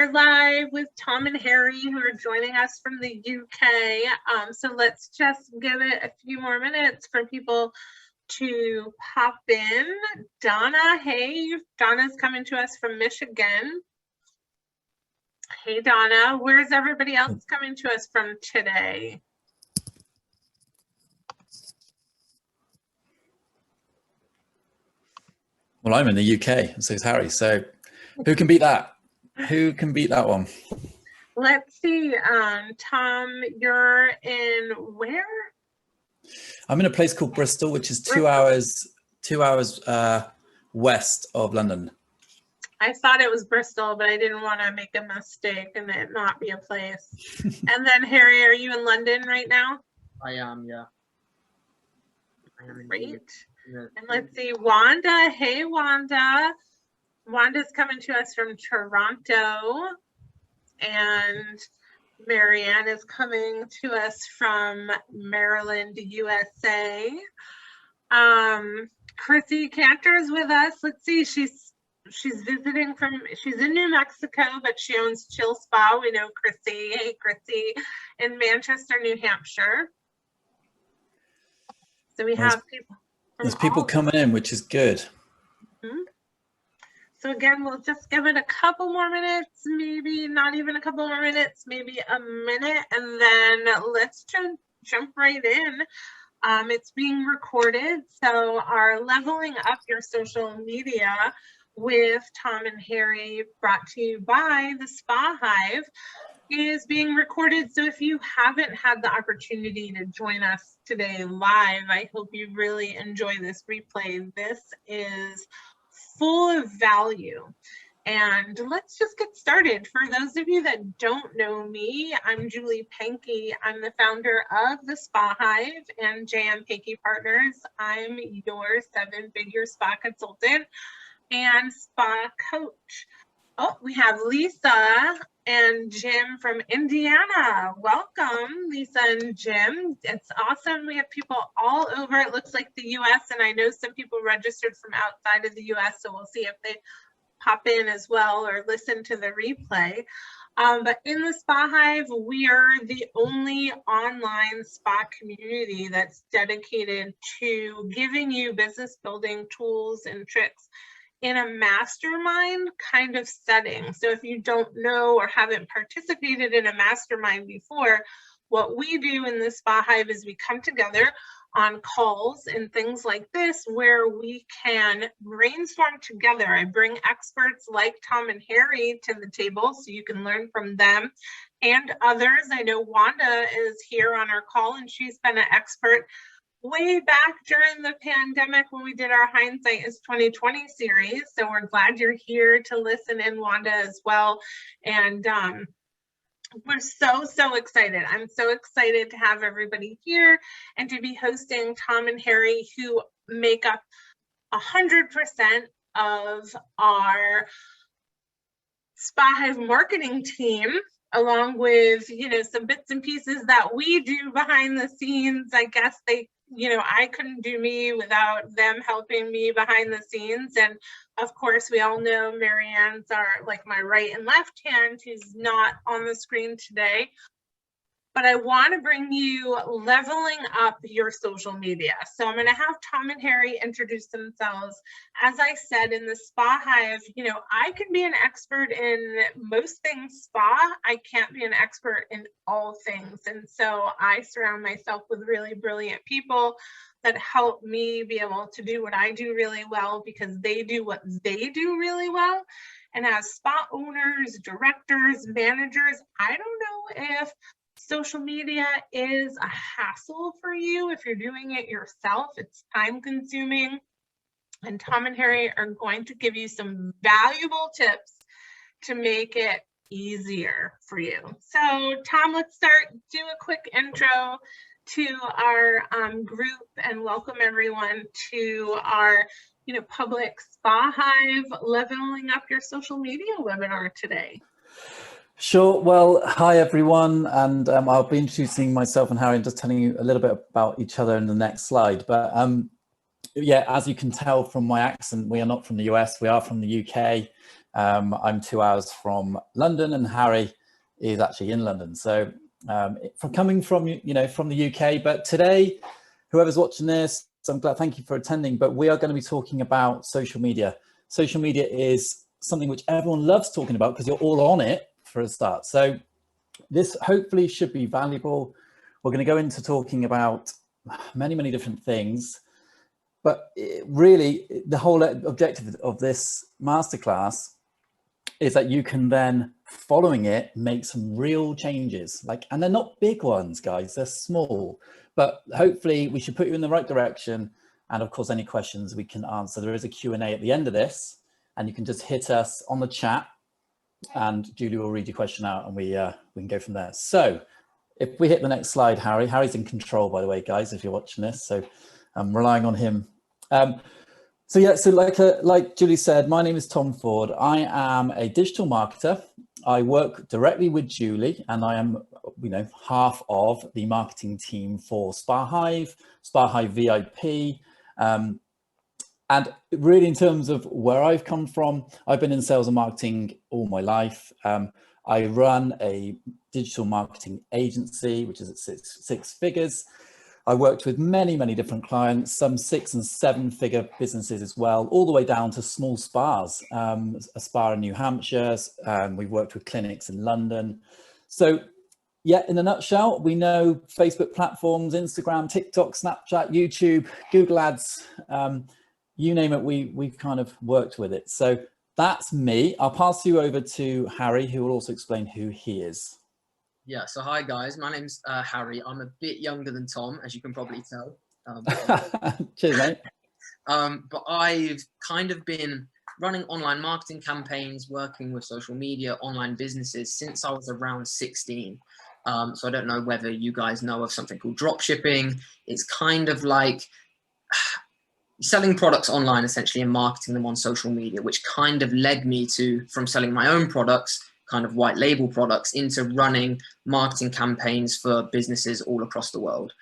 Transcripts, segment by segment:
We're live with Tom and Harry, who are joining us from the UK. So let's just give it a few more minutes for people to pop in. Donna, hey, Donna's coming to us from Michigan. Hey, Donna, where's everybody else coming to us from today? Well, I'm in the UK, and so is Harry. So who can beat that? Who can beat that one? Let's see. Tom, you're in where? I'm in a place called Bristol, which is 2 hours west of London. I thought it was Bristol, but I didn't want to make a mistake and it not be a place. And then Harry, are you in London right now? I am, yeah. I am great. Yeah. And let's see, Wanda. Hey, Wanda. Wanda's coming to us from Toronto. And Marianne is coming to us from Maryland, USA. Chrissy Cantor is with us. Let's see, she's visiting she's in New Mexico, but she owns Chill Spa. We know Chrissy. Hey, Chrissy, in Manchester, New Hampshire. So we have people. There's people coming in, which is good. Mm-hmm. So again, we'll just give it a couple more minutes, maybe not even a couple more minutes, maybe a minute, and then let's jump right in. It's being recorded, so our Leveling Up Your Social Media with Tom and Harry, brought to you by the Spa Hive, is being recorded. So if you haven't had the opportunity to join us today live, I hope you really enjoy this replay. This is full of value. And let's just get started. For those of you that don't know me, I'm Julie Pankey. I'm the founder of the Spa Hive and JM Pankey Partners. I'm your 7-figure spa consultant and spa coach. Oh, we have Lisa and Jim from Indiana. Welcome, Lisa and Jim. It's awesome. We have people all over. It looks like the US, and I know some people registered from outside of the US, so we'll see if they pop in as well or listen to the replay. But in the Spa Hive, we are the only online spa community that's dedicated to giving you business building tools and tricks in a mastermind kind of setting. So if you don't know or haven't participated in a mastermind before, what we do in the Spa Hive is we come together on calls and things like this where we can brainstorm together. I bring experts like Tom and Harry to the table so you can learn from them and others. I know Wanda is here on our call, and she's been an expert way back during the pandemic when we did our Hindsight is 2020 series. So we're glad you're here to listen in, Wanda, as well. And we're so excited. I'm so excited to have everybody here and to be hosting Tom and Harry, who make up 100% of our Spa Hive marketing team, along with, some bits and pieces that we do behind the scenes. I guess I couldn't do me without them helping me behind the scenes. And of course, we all know Marianne's like my right and left hand, who's not on the screen today. But I want to bring you leveling up your social media. So I'm going to have Tom and Harry introduce themselves. As I said, in the Spa Hive, I can be an expert in most things spa. I can't be an expert in all things. And so I surround myself with really brilliant people that help me be able to do what I do really well, because they do what they do really well. And as spa owners, directors, managers, I don't know if social media is a hassle for you. If you're doing it yourself, it's time consuming. And Tom and Harry are going to give you some valuable tips to make it easier for you. So Tom, let's do a quick intro to our group and welcome everyone to our public Spa Hive Leveling Up Your Social Media webinar today. Sure. Well, hi, everyone. And I'll be introducing myself and Harry and just telling you a little bit about each other in the next slide. But yeah, as you can tell from my accent, we are not from the US. We are from the UK. I'm 2 hours from London, and Harry is actually in London. So coming from, from the UK, but today, whoever's watching this, so I'm glad, thank you for attending, but we are going to be talking about social media. Social media is something which everyone loves talking about because you're all on it for a start. So this hopefully should be valuable. We're going to go into talking about many, many different things, but really the whole objective of this masterclass is that you can then, following it, make some real changes. And they're not big ones, guys, they're small, but hopefully we should put you in the right direction. And of course, any questions we can answer. There is a Q&A at the end of this, and you can just hit us on the chat and Julie will read your question out, and we can go from there. So if we hit the next slide, Harry's in control, by the way, guys, if you're watching this, so I'm relying on him. So like Julie said, my name is Tom Ford. I am a digital marketer. I work directly with Julie, and I am, half of the marketing team for SpaHive VIP. And really, in terms of where I've come from, I've been in sales and marketing all my life. I run a digital marketing agency, which is at six figures. I worked with many, many different clients, some 6- and 7-figure businesses as well, all the way down to small spas, a spa in New Hampshire. We've worked with clinics in London. So yeah, in a nutshell, we know Facebook platforms, Instagram, TikTok, Snapchat, YouTube, Google Ads, you name it, we've kind of worked with it. So that's me. I'll pass you over to Harry, who will also explain who he is. Yeah, so hi guys, my name's Harry. I'm a bit younger than Tom, as you can probably tell. Cheers, mate. But I've kind of been running online marketing campaigns, working with social media, online businesses since I was around 16. So I don't know whether you guys know of something called drop shipping. It's kind of like selling products online essentially and marketing them on social media, which kind of led me to, from selling my own products, kind of white label products, into running marketing campaigns for businesses all across the world.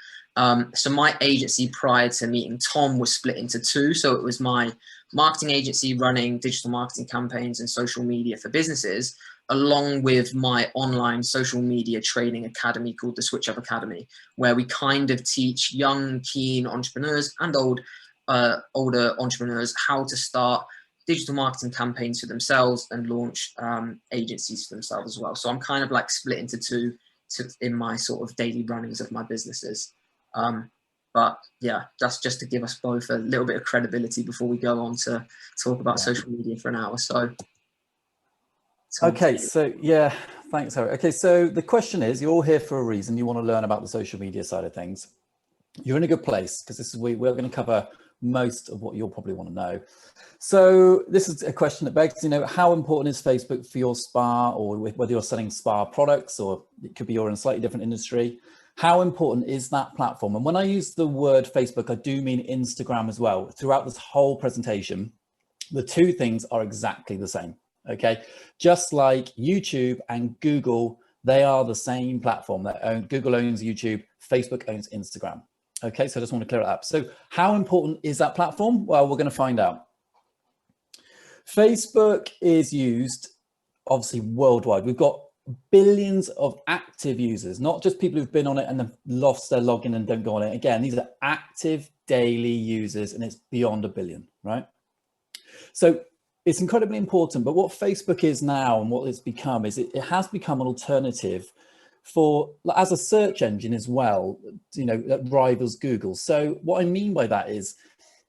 So my agency prior to meeting Tom was split into two. So it was my marketing agency running digital marketing campaigns and social media for businesses, along with my online social media training academy called the Switch Up Academy, where we kind of teach young, keen entrepreneurs and older entrepreneurs how to start digital marketing campaigns for themselves and launch agencies for themselves as well. So I'm kind of like split into two in my sort of daily runnings of my businesses. But yeah, that's just to give us both a little bit of credibility before we go on to talk about social media for an hour. So. Okay, so yeah, thanks, Harry. Okay, so the question is, you're all here for a reason. You want to learn about the social media side of things. You're in a good place because we're going to cover most of what you'll probably want to know. So this is a question that begs, how important is Facebook for your spa, or whether you're selling spa products, or it could be you're in a slightly different industry. How important is that platform? And when I use the word Facebook, I do mean Instagram as well. Throughout this whole presentation, the two things are exactly the same. Okay, just like YouTube and Google, they are the same platform. Google owns YouTube, Facebook owns Instagram. Okay, so I just want to clear it up. So how important is that platform? Well, we're going to find out. Facebook is used obviously worldwide. We've got billions of active users, not just people who've been on it and have lost their login and don't go on it. Again, these are active daily users, and it's beyond 1 billion, right? So it's incredibly important. But what Facebook is now and what it's become is it has become an alternative for, as a search engine as well, that rivals Google. So what I mean by that is,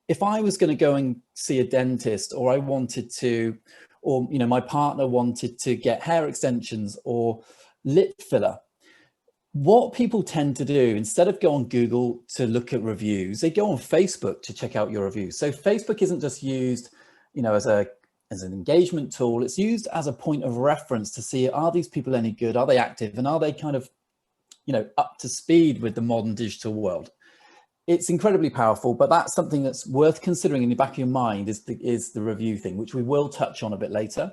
if I was going to go and see a dentist, or I wanted to, or my partner wanted to get hair extensions or lip filler, what people tend to do, instead of go on Google to look at reviews, they go on Facebook to check out your reviews. So Facebook isn't just used, as an engagement tool. It's used as a point of reference to see, are these people any good? Are they active? And are they kind of, up to speed with the modern digital world? It's incredibly powerful, but that's something that's worth considering in the back of your mind is the review thing, which we will touch on a bit later.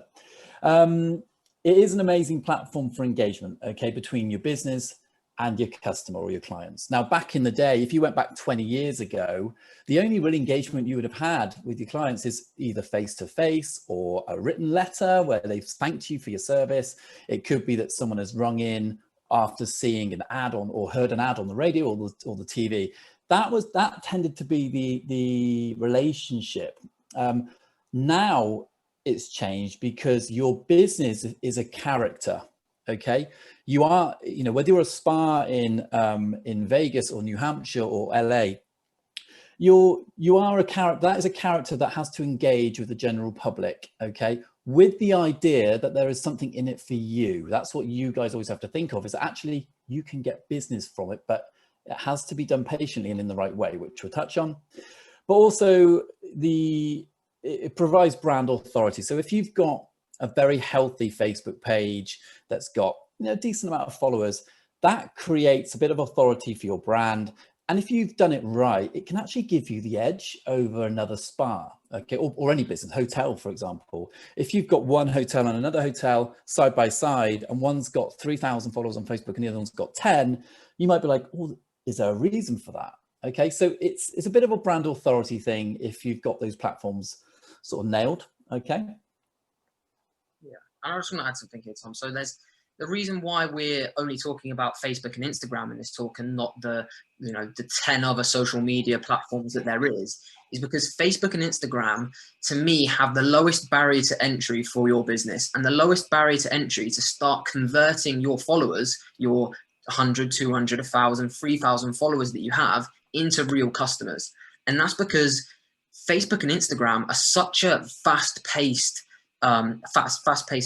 It is an amazing platform for engagement, okay, between your business and your customer or your clients. Now, back in the day, if you went back 20 years ago, the only real engagement you would have had with your clients is either face-to-face or a written letter where they've thanked you for your service. It could be that someone has rung in after seeing an ad on or heard an ad on the radio or the TV. That tended to be the relationship. Now it's changed because your business is a character. Okay, you are, whether you're a spa in Vegas or New Hampshire or LA, you are a character. That is a character that has to engage with the general public. Okay, with the idea that there is something in it for you. That's what you guys always have to think of, is that actually you can get business from it, but it has to be done patiently and in the right way, which we'll touch on. But also it provides brand authority. So if you've got a very healthy Facebook page that's got a decent amount of followers, that creates a bit of authority for your brand. And if you've done it right, it can actually give you the edge over another spa, okay, or any business, hotel, for example. If you've got one hotel and another hotel side by side, and one's got 3,000 followers on Facebook and the other one's got 10, you might be like, oh, is there a reason for that? Okay, so it's a bit of a brand authority thing if you've got those platforms sort of nailed, okay? Yeah, and I just want to add something here, Tom. So there's the reason why we're only talking about Facebook and Instagram in this talk and not the 10 other social media platforms that there is because Facebook and Instagram, to me, have the lowest barrier to entry for your business and the lowest barrier to entry to start converting your followers, your 100, 200, 1,000, 3,000 followers that you have into real customers. And that's because Facebook and Instagram are such a fast-paced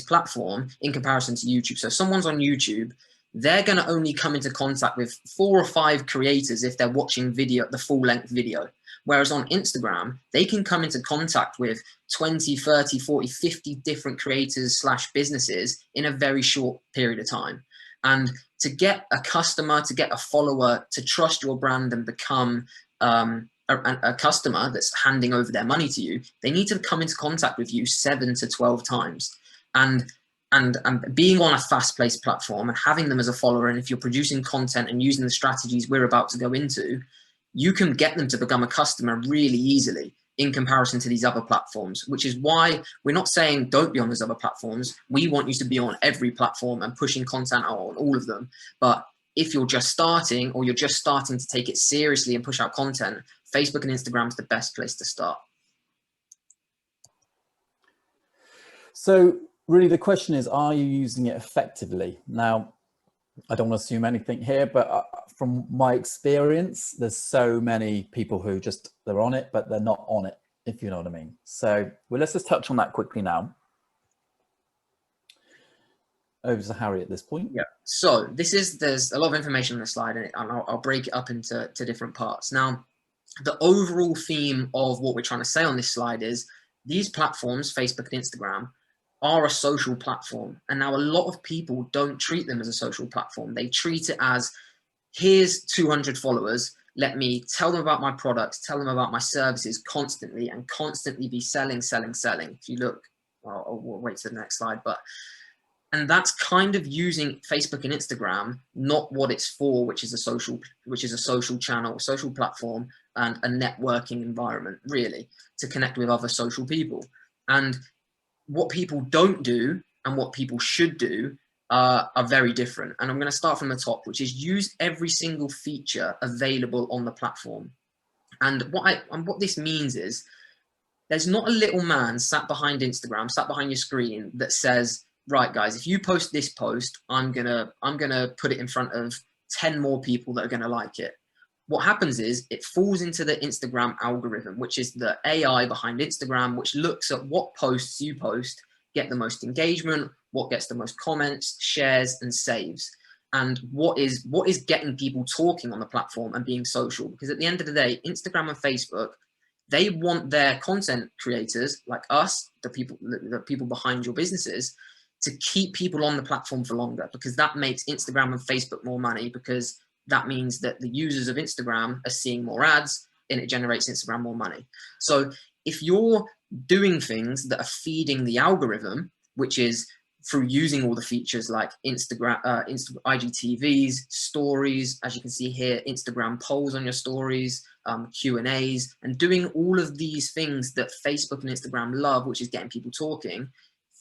platform in comparison to YouTube. So if someone's on YouTube, they're going to only come into contact with 4 or 5 creators if they're watching the full-length video. Whereas on Instagram, they can come into contact with 20, 30, 40, 50 different creators / businesses in a very short period of time. And to get a customer, to get a follower, to trust your brand and become a customer that's handing over their money to you, they need to come into contact with you 7 to 12 times. And being on a fast-paced platform and having them as a follower, and if you're producing content and using the strategies we're about to go into, you can get them to become a customer really easily in comparison to these other platforms, which is why we're not saying don't be on those other platforms. We want you to be on every platform and pushing content out on all of them. But if you're just starting or you're just starting to take it seriously and push out content, Facebook and Instagram is the best place to start. So really the question is, are you using it effectively? Now, I don't want to assume anything here, but from my experience, there's so many people who they're on it, but they're not on it, if you know what I mean. So let's just touch on that quickly now. Over to Harry at this point. Yeah, so there's a lot of information on this slide, and I'll break it up into different parts. Now, the overall theme of what we're trying to say on this slide is these platforms, Facebook and Instagram, are a social platform. And now a lot of people don't treat them as a social platform. They treat it as, here's 200 followers. Let me tell them about my products, tell them about my services constantly, and constantly be selling. If you look, I'll wait to the next slide, and that's kind of using Facebook and Instagram, not what it's for, which is a social channel, social platform, and a networking environment, really, to connect with other social people. And what people don't do and what people should do are very different. And I'm going to start from the top, which is use every single feature available on the platform. And what this means is there's not a little man sat behind Instagram, sat behind your screen that says, right, guys, if you post this post, I'm gonna put it in front of 10 more people that are gonna like it. What happens is it falls into the Instagram algorithm, which is the AI behind Instagram, which looks at what posts you post get the most engagement, what gets the most comments, shares, and saves, and what is getting people talking on the platform and being social. Because at the end of the day, Instagram and Facebook, they want their content creators like us, the people behind your businesses, to keep people on the platform for longer, because that makes Instagram and Facebook more money, because that means that the users of Instagram are seeing more ads and it generates Instagram more money. So if you're doing things that are feeding the algorithm, which is through using all the features like Instagram, IGTVs, stories, as you can see here, Instagram polls on your stories, Q&As, and doing all of these things that Facebook and Instagram love, which is getting people talking.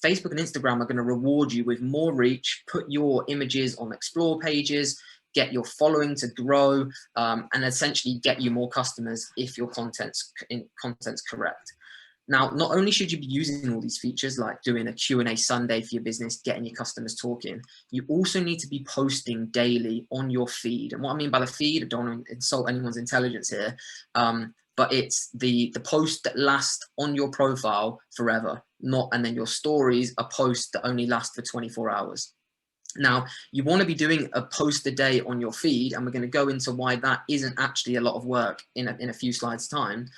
Facebook and Instagram are going to reward you with more reach, put your images on explore pages, get your following to grow, and essentially get you more customers if your content's correct. Now, not only should you be using all these features like doing a Q&A Sunday for your business, getting your customers talking, you also need to be posting daily on your feed. And what I mean by the feed, I don't want to insult anyone's intelligence here, but it's the post that last on your profile forever, and then your stories are posts that only last for 24 hours. Now, you want to be doing a post a day on your feed, and we're going to go into why that isn't actually a lot of work in a few slides time.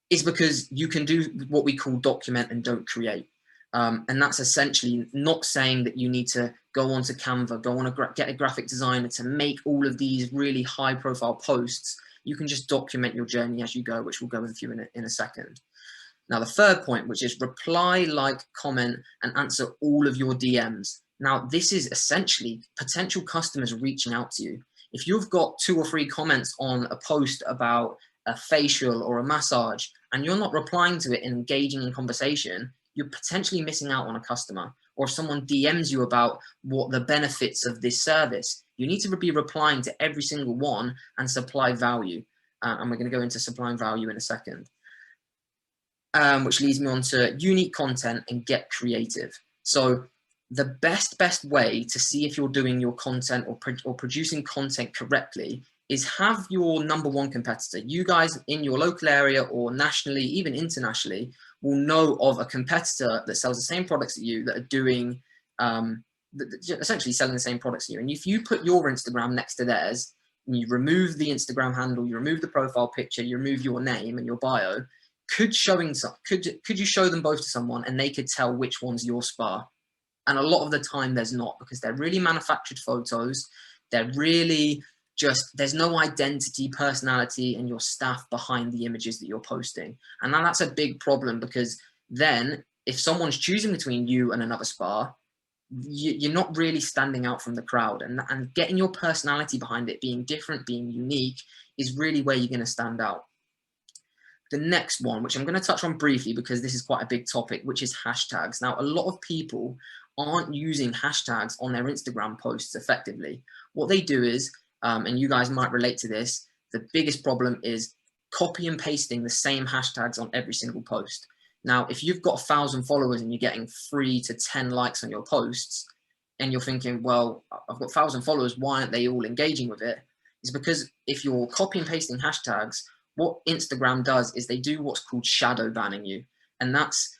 Is because you can do what we call document and don't create. And that's essentially not saying that you need to go onto Canva, get a graphic designer to make all of these really high profile posts. You can just document your journey as you go, which we'll go with you in a second. Now, the third point, which is reply, like, comment, and answer all of your DMs. Now, this is essentially potential customers reaching out to you. If you've got 2 or 3 comments on a post about a facial or a massage, and you're not replying to it and engaging in conversation, you're potentially missing out on a customer. Or if someone DMs you about what the benefits of this service, you need to be replying to every single one and supply value. And we're going to go into supplying value in a second. Which leads me on to unique content and get creative. So the best way to see if you're doing your content or producing content correctly is have your #1 competitor. You guys in your local area or nationally, even internationally, will know of a competitor that sells the same products that you, that are doing, essentially selling the same products as you. And if you put your Instagram next to theirs, and you remove the Instagram handle, you remove the profile picture, you remove your name and your bio, could you show them both to someone and they could tell which one's your spa? And a lot of the time there's not, because they're really manufactured photos. They're really there's no identity, personality, and your staff behind the images that you're posting. And now that's a big problem, because then if someone's choosing between you and another spa, you're not really standing out from the crowd, and getting your personality behind it, being different, being unique, is really where you're going to stand out. The next one, which I'm going to touch on briefly because this is quite a big topic, which is hashtags. Now, a lot of people aren't using hashtags on their Instagram posts effectively. What they do is, and you guys might relate to this, the biggest problem is copy and pasting the same hashtags on every single post. Now, if you've got 1,000 followers and you're getting 3 to 10 likes on your posts, and you're thinking, well, I've got 1,000 followers, why aren't they all engaging with it? It's because if you're copy and pasting hashtags, what Instagram does is they do what's called shadow banning you. And that's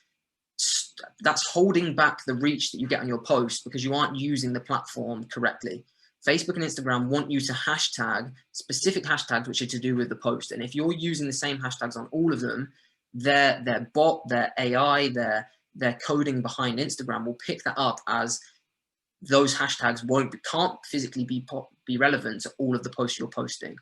holding back the reach that you get on your post because you aren't using the platform correctly. Facebook and Instagram want you to hashtag specific hashtags which are to do with the post. And if you're using the same hashtags on all of them, their bot, their AI, their coding behind Instagram will pick that up as those hashtags can't physically be relevant to all of the posts you're posting.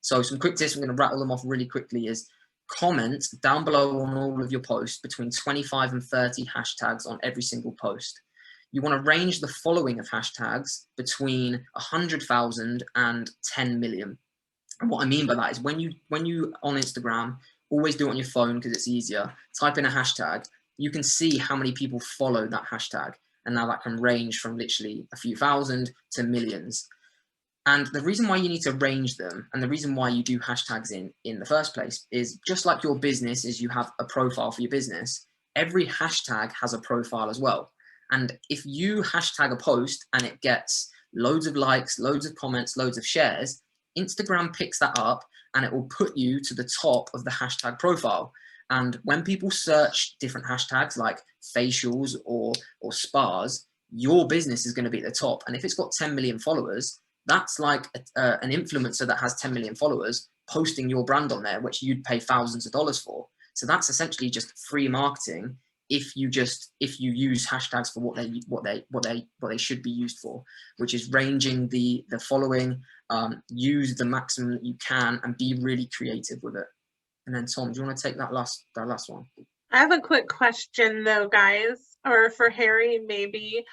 So some quick tips, I'm going to rattle them off really quickly, is comment down below on all of your posts between 25 and 30 hashtags on every single post. You want to range the following of hashtags between 100,000 and 10 million. And what I mean by that is when you on Instagram, always do it on your phone because it's easier, type in a hashtag, you can see how many people follow that hashtag. And now that can range from literally a few thousand to millions. And the reason why you need to range them, and the reason why you do hashtags in the first place, is just like your business is you have a profile for your business, every hashtag has a profile as well. And if you hashtag a post and it gets loads of likes, loads of comments, loads of shares, Instagram picks that up and it will put you to the top of the hashtag profile. And when people search different hashtags like facials or spas, your business is going to be at the top. And if it's got 10 million followers, that's like an influencer that has 10 million followers posting your brand on there, which you'd pay thousands of dollars for. So that's essentially just free marketing if you use hashtags for what they should be used for, which is ranging the following, use the maximum that you can, and be really creative with it. And then Tom, do you want to take that last one? I have a quick question though, guys, or for Harry maybe.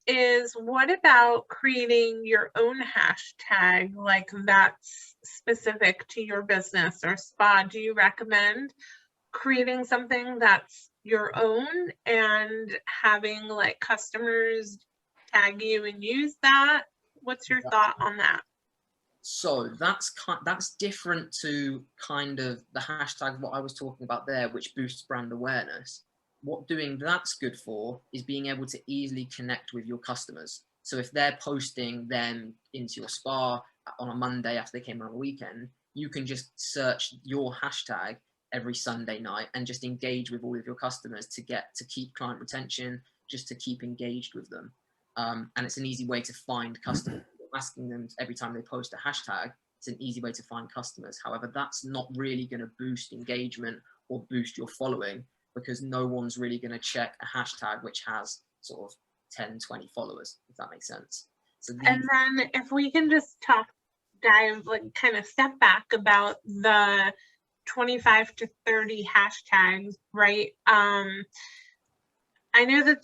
Is what about creating your own hashtag like that's specific to your business or spa? Do you recommend creating something that's your own and having like customers tag you and use that? What's your thought on that? So that's different to kind of the hashtag what I was talking about there, which boosts brand awareness. What doing that's good for is being able to easily connect with your customers. So if they're posting them into your spa on a Monday after they came on a weekend, you can just search your hashtag every Sunday night and just engage with all of your customers to keep client retention, just to keep engaged with them. And it's an easy way to find customers. Asking them every time they post a hashtag, it's an easy way to find customers. However, that's not really going to boost engagement or boost your following, because no one's really going to check a hashtag which has sort of 10, 20 followers, if that makes sense. So and then if we can just dive, like kind of step back about the 25 to 30 hashtags, right? I know that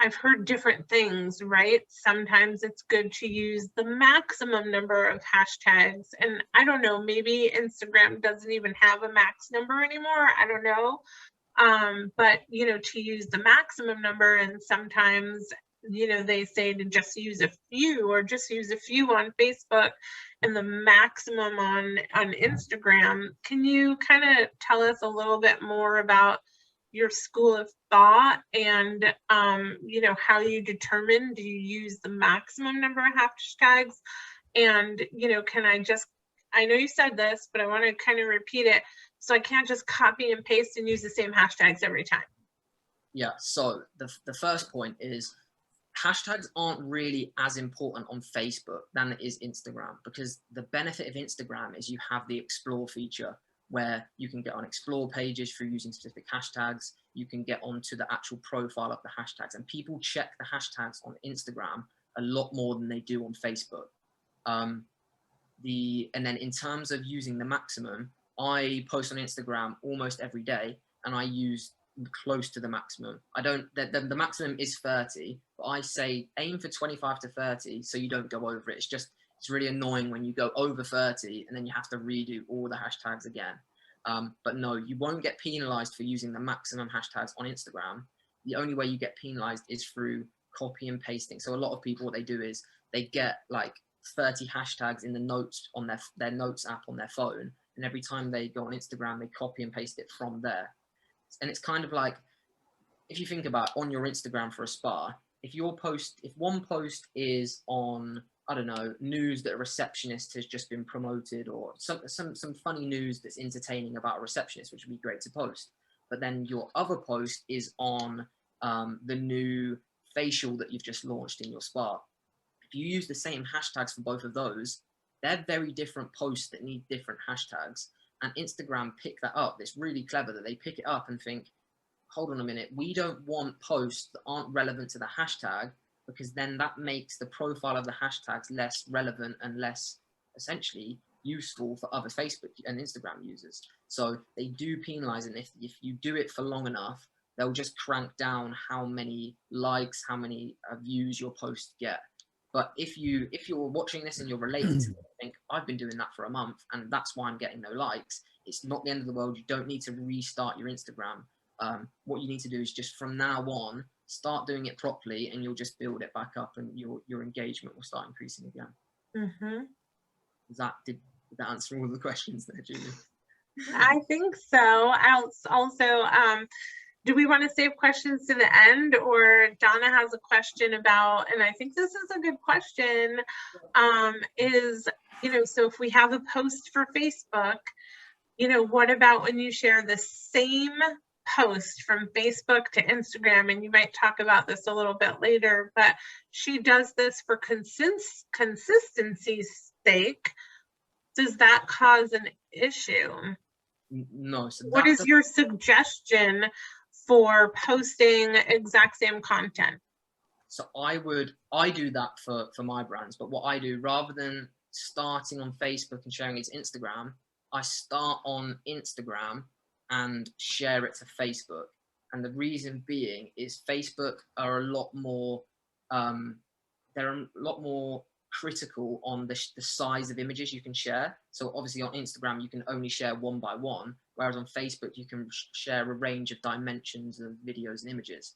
I've heard different things, right? Sometimes it's good to use the maximum number of hashtags. And I don't know, maybe Instagram doesn't even have a max number anymore. I don't know. But, you know, to use the maximum number, and sometimes, you know, they say to just use a few or just use a few on Facebook and the maximum on Instagram. Can you kind of tell us a little bit more about your school of thought and, you know, how you determine, do you use the maximum number of hashtags? And, you know, I know you said this, but I want to kind of repeat it. So I can't just copy and paste and use the same hashtags every time. Yeah, so the first point is hashtags aren't really as important on Facebook than it is Instagram, because the benefit of Instagram is you have the explore feature where you can get on explore pages through using specific hashtags. You can get onto the actual profile of the hashtags, and people check the hashtags on Instagram a lot more than they do on Facebook. And then in terms of using the maximum, I post on Instagram almost every day, and I use close to the maximum. I don't, the maximum is 30, but I say aim for 25 to 30 so you don't go over it. It's really annoying when you go over 30 and then you have to redo all the hashtags again. But no, you won't get penalized for using the maximum hashtags on Instagram. The only way you get penalized is through copy and pasting. So a lot of people, what they do is they get like 30 hashtags in the notes on their notes app on their phone, and every time they go on Instagram, they copy and paste it from there. And it's kind of like, if you think about on your Instagram for a spa, if one post is on, I don't know, news that a receptionist has just been promoted, or some funny news that's entertaining about a receptionist, which would be great to post. But then your other post is on the new facial that you've just launched in your spa. If you use the same hashtags for both of those, they're very different posts that need different hashtags. And Instagram pick that up. It's really clever that they pick it up and think, hold on a minute, we don't want posts that aren't relevant to the hashtag, because then that makes the profile of the hashtags less relevant and less essentially useful for other Facebook and Instagram users. So they do penalize, and if you do it for long enough, they'll just crank down how many likes, how many views your posts get. But if you're watching this and you're related to it, I think I've been doing that for a month and that's why I'm getting no likes. It's not the end of the world. You don't need to restart your Instagram. What you need to do is just from now on, start doing it properly, and you'll just build it back up, and your engagement will start increasing again. Mm-hmm. Did that answer all the questions there, Julie? I think so. Also, do we want to save questions to the end, or Donna has a question about, and I think this is a good question, is, you know, so if we have a post for Facebook, you know, what about when you share the same post from Facebook to Instagram? And you might talk about this a little bit later, but she does this for consistency's sake. Does that cause an issue? No. So what is your suggestion for posting exact same content? So I do that for my brands, but what I do, rather than starting on Facebook and sharing it to Instagram, I start on Instagram and share it to Facebook. And the reason being is Facebook are a lot more, they're a lot more critical on the size of images you can share. So obviously on Instagram, you can only share 1 by 1, whereas on Facebook, you can share a range of dimensions of videos and images.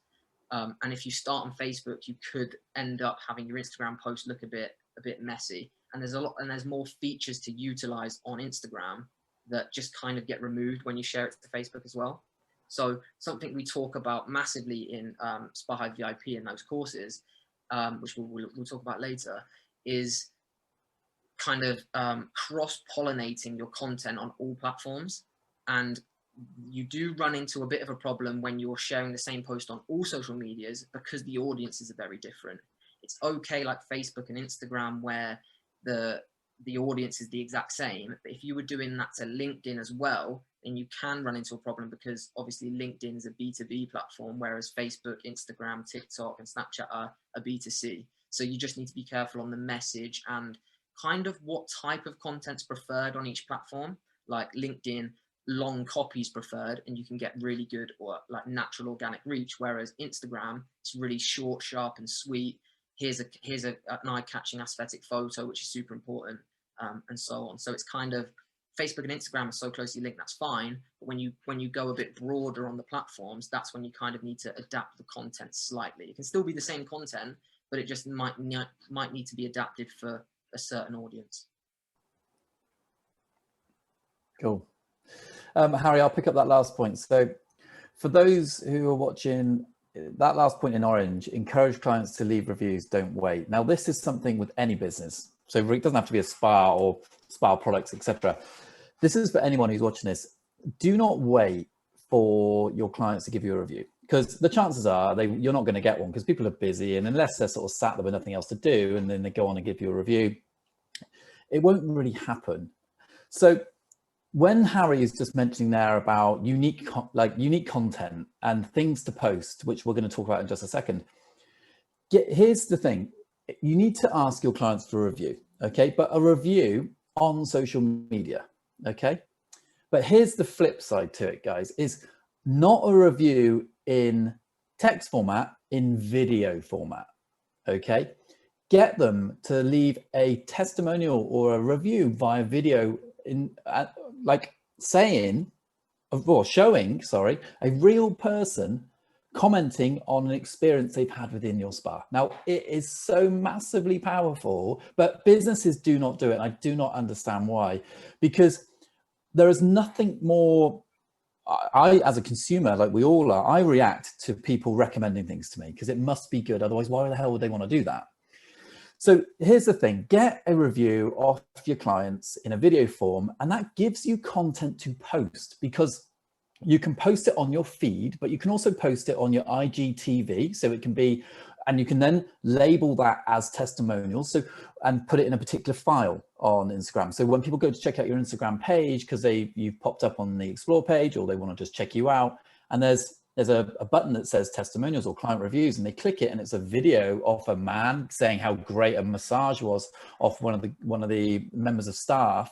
And if you start on Facebook, you could end up having your Instagram post look a bit messy. And there's more features to utilize on Instagram that just kind of get removed when you share it to Facebook as well. So something we talk about massively in Spa Hive VIP in those courses, which we'll talk about later, is kind of cross-pollinating your content on all platforms. And you do run into a bit of a problem when you're sharing the same post on all social medias because the audiences are very different. It's okay like Facebook and Instagram where the audience is the exact same, but if you were doing that to LinkedIn as well, then you can run into a problem because obviously LinkedIn is a B2B platform, whereas Facebook, Instagram, TikTok, and Snapchat are a B2C. So you just need to be careful on the message and kind of what type of content's preferred on each platform. Like LinkedIn, long copies preferred, and you can get really good or like natural organic reach, whereas Instagram, it's really short, sharp, and sweet. Here's an eye-catching aesthetic photo, which is super important, and so on. So it's kind of Facebook and Instagram are so closely linked, that's fine. But when you go a bit broader on the platforms, that's when you kind of need to adapt the content slightly. It can still be the same content, but it just might need to be adapted for a certain audience. Cool. Harry, I'll pick up that last point. So for those who are watching, that last point in orange, encourage clients to leave reviews, don't wait. Now, this is something with any business. So it doesn't have to be a spa or spa products, etc. This is for anyone who's watching this. Do not wait for your clients to give you a review, because the chances are you're not going to get one because people are busy, and unless they're sort of sat there with nothing else to do and then they go on and give you a review, it won't really happen. So when Harry is just mentioning there about unique content and things to post, which we're going to talk about in just a second, here's the thing. You need to ask your clients for a review, okay? But a review on social media, okay? But here's the flip side to it, guys, is not a review in text format, in video format, okay? Get them to leave a testimonial or a review via video like showing, a real person commenting on an experience they've had within your spa. Now, it is so massively powerful, but businesses do not do it. And I do not understand why, because there is nothing more. I, as a consumer, like we all are, I react to people recommending things to me because it must be good. Otherwise, why the hell would they want to do that? So here's the thing, get a review of your clients in a video form, and that gives you content to post, because you can post it on your feed, but you can also post it on your IGTV. So it can be, and you can then label that as testimonials. So, and put it in a particular file on Instagram. So when people go to check out your Instagram page, because you've popped up on the explore page, or they want to just check you out, and there's a button that says testimonials or client reviews, and they click it, and it's a video of a man saying how great a massage was off one of the members of staff,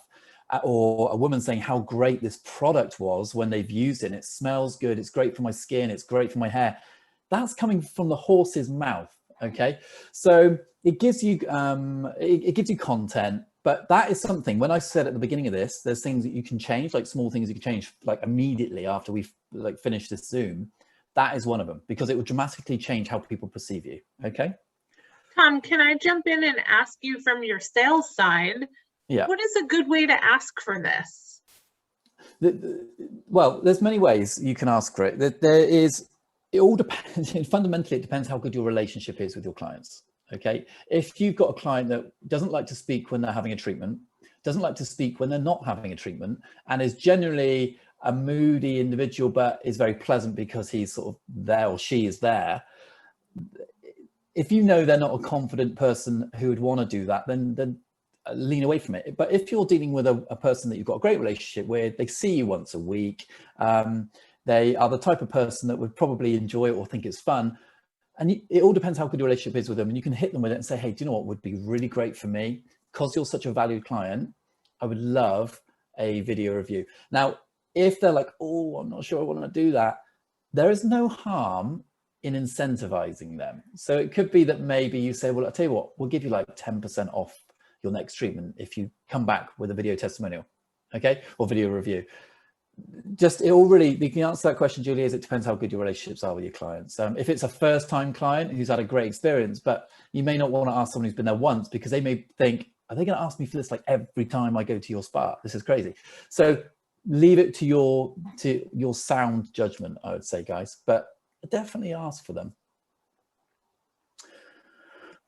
or a woman saying how great this product was when they've used it, and it smells good, it's great for my skin, it's great for my hair. That's coming from the horse's mouth, okay? So it gives you it gives you content. But that is something, when I said at the beginning of this, there's things that you can change, like small things you can change like immediately after we've like finished this Zoom. That is one of them, because it will dramatically change how people perceive you, okay? Tom, can I jump in and ask you from your sales side, Yeah. what is a good way to ask for this? Well, there's many ways you can ask for it. It all depends, fundamentally, it depends how good your relationship is with your clients. Okay, if you've got a client that doesn't like to speak when they're having a treatment, doesn't like to speak when they're not having a treatment, and is generally a moody individual, but is very pleasant because he's sort of there or she is there, if you know they're not a confident person who would want to do that, then lean away from it. But if you're dealing with a person that you've got a great relationship with, they see you once a week, they are the type of person that would probably enjoy it or think it's fun. And it all depends how good your relationship is with them. And you can hit them with it and say, hey, do you know what would be really great for me? Because you're such a valued client, I would love a video review. Now, if they're like, oh, I'm not sure I want to do that, there is no harm in incentivizing them. So it could be that maybe you say, well, I'll tell you what, we'll give you like 10% off your next treatment if you come back with a video testimonial, okay, or video review. Just, it all really, you can answer that question, Julie, is it depends how good your relationships are with your clients. If it's a first-time client who's had a great experience, but you may not want to ask someone who's been there once, because they may think, are they going to ask me for this like every time I go to your spa? This is crazy. So leave it to your sound judgment, I would say, guys, but definitely ask for them.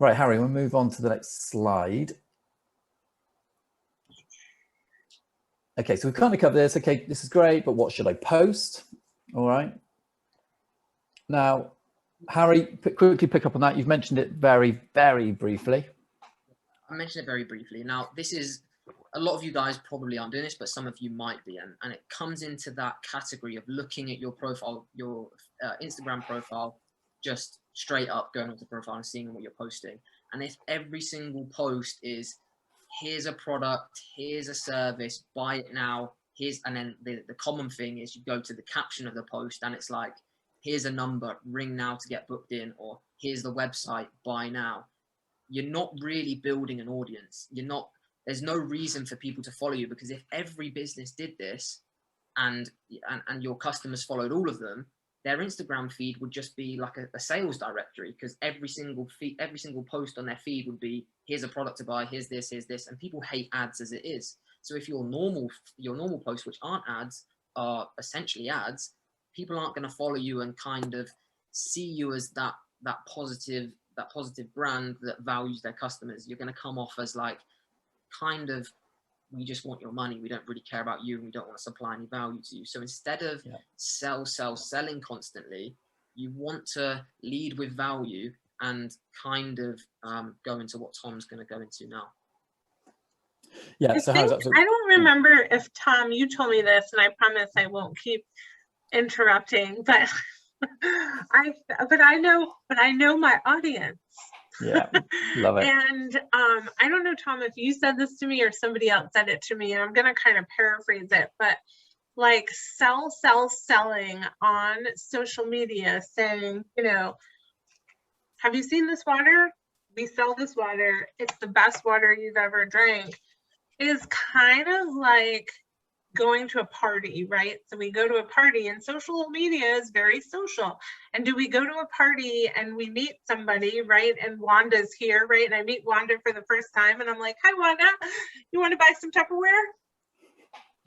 Right, Harry, we'll move on to the next slide. Okay, so we've kind of covered this. Okay, this is great, but what should I post? All right. Now, Harry, quickly pick up on that. You've mentioned it very, very briefly. I mentioned it very briefly. Now, this is, a lot of you guys probably aren't doing this, but some of you might be. And it comes into that category of looking at your profile, your Instagram profile, just straight up going onto the profile and seeing what you're posting. And if every single post is, here's a product, here's a service, buy it now, and then the common thing is you go to the caption of the post and it's like, here's a number, ring now to get booked in, or here's the website, buy now. You're not really building an audience. There's no reason for people to follow you, because if every business did this and your customers followed all of them, their Instagram feed would just be like a sales directory, because every single post on their feed would be, here's a product to buy, here's this, and people hate ads as it is. So if your normal posts, which aren't ads, are essentially ads, people aren't going to follow you and kind of see you as that positive brand that values their customers. You're going to come off as like, kind of, we just want your money, we don't really care about you, and we don't want to supply any value to you. So instead of selling constantly, you want to lead with value and kind of go into what Tom's going to go into now. Yeah, so I don't remember if Tom, you told me this, and I promise I won't keep interrupting, but I know my audience. Yeah, love it. And I don't know, Tom, if you said this to me or somebody else said it to me, and I'm going to kind of paraphrase it, but like selling on social media, saying, you know, have you seen this water? We sell this water. It's the best water you've ever drank, is kind of like going to a party, right? So we go to a party, and social media is very social. And do we go to a party and we meet somebody, right? And Wanda's here, right? And I meet Wanda for the first time, and I'm like, hi, Wanda, you want to buy some Tupperware?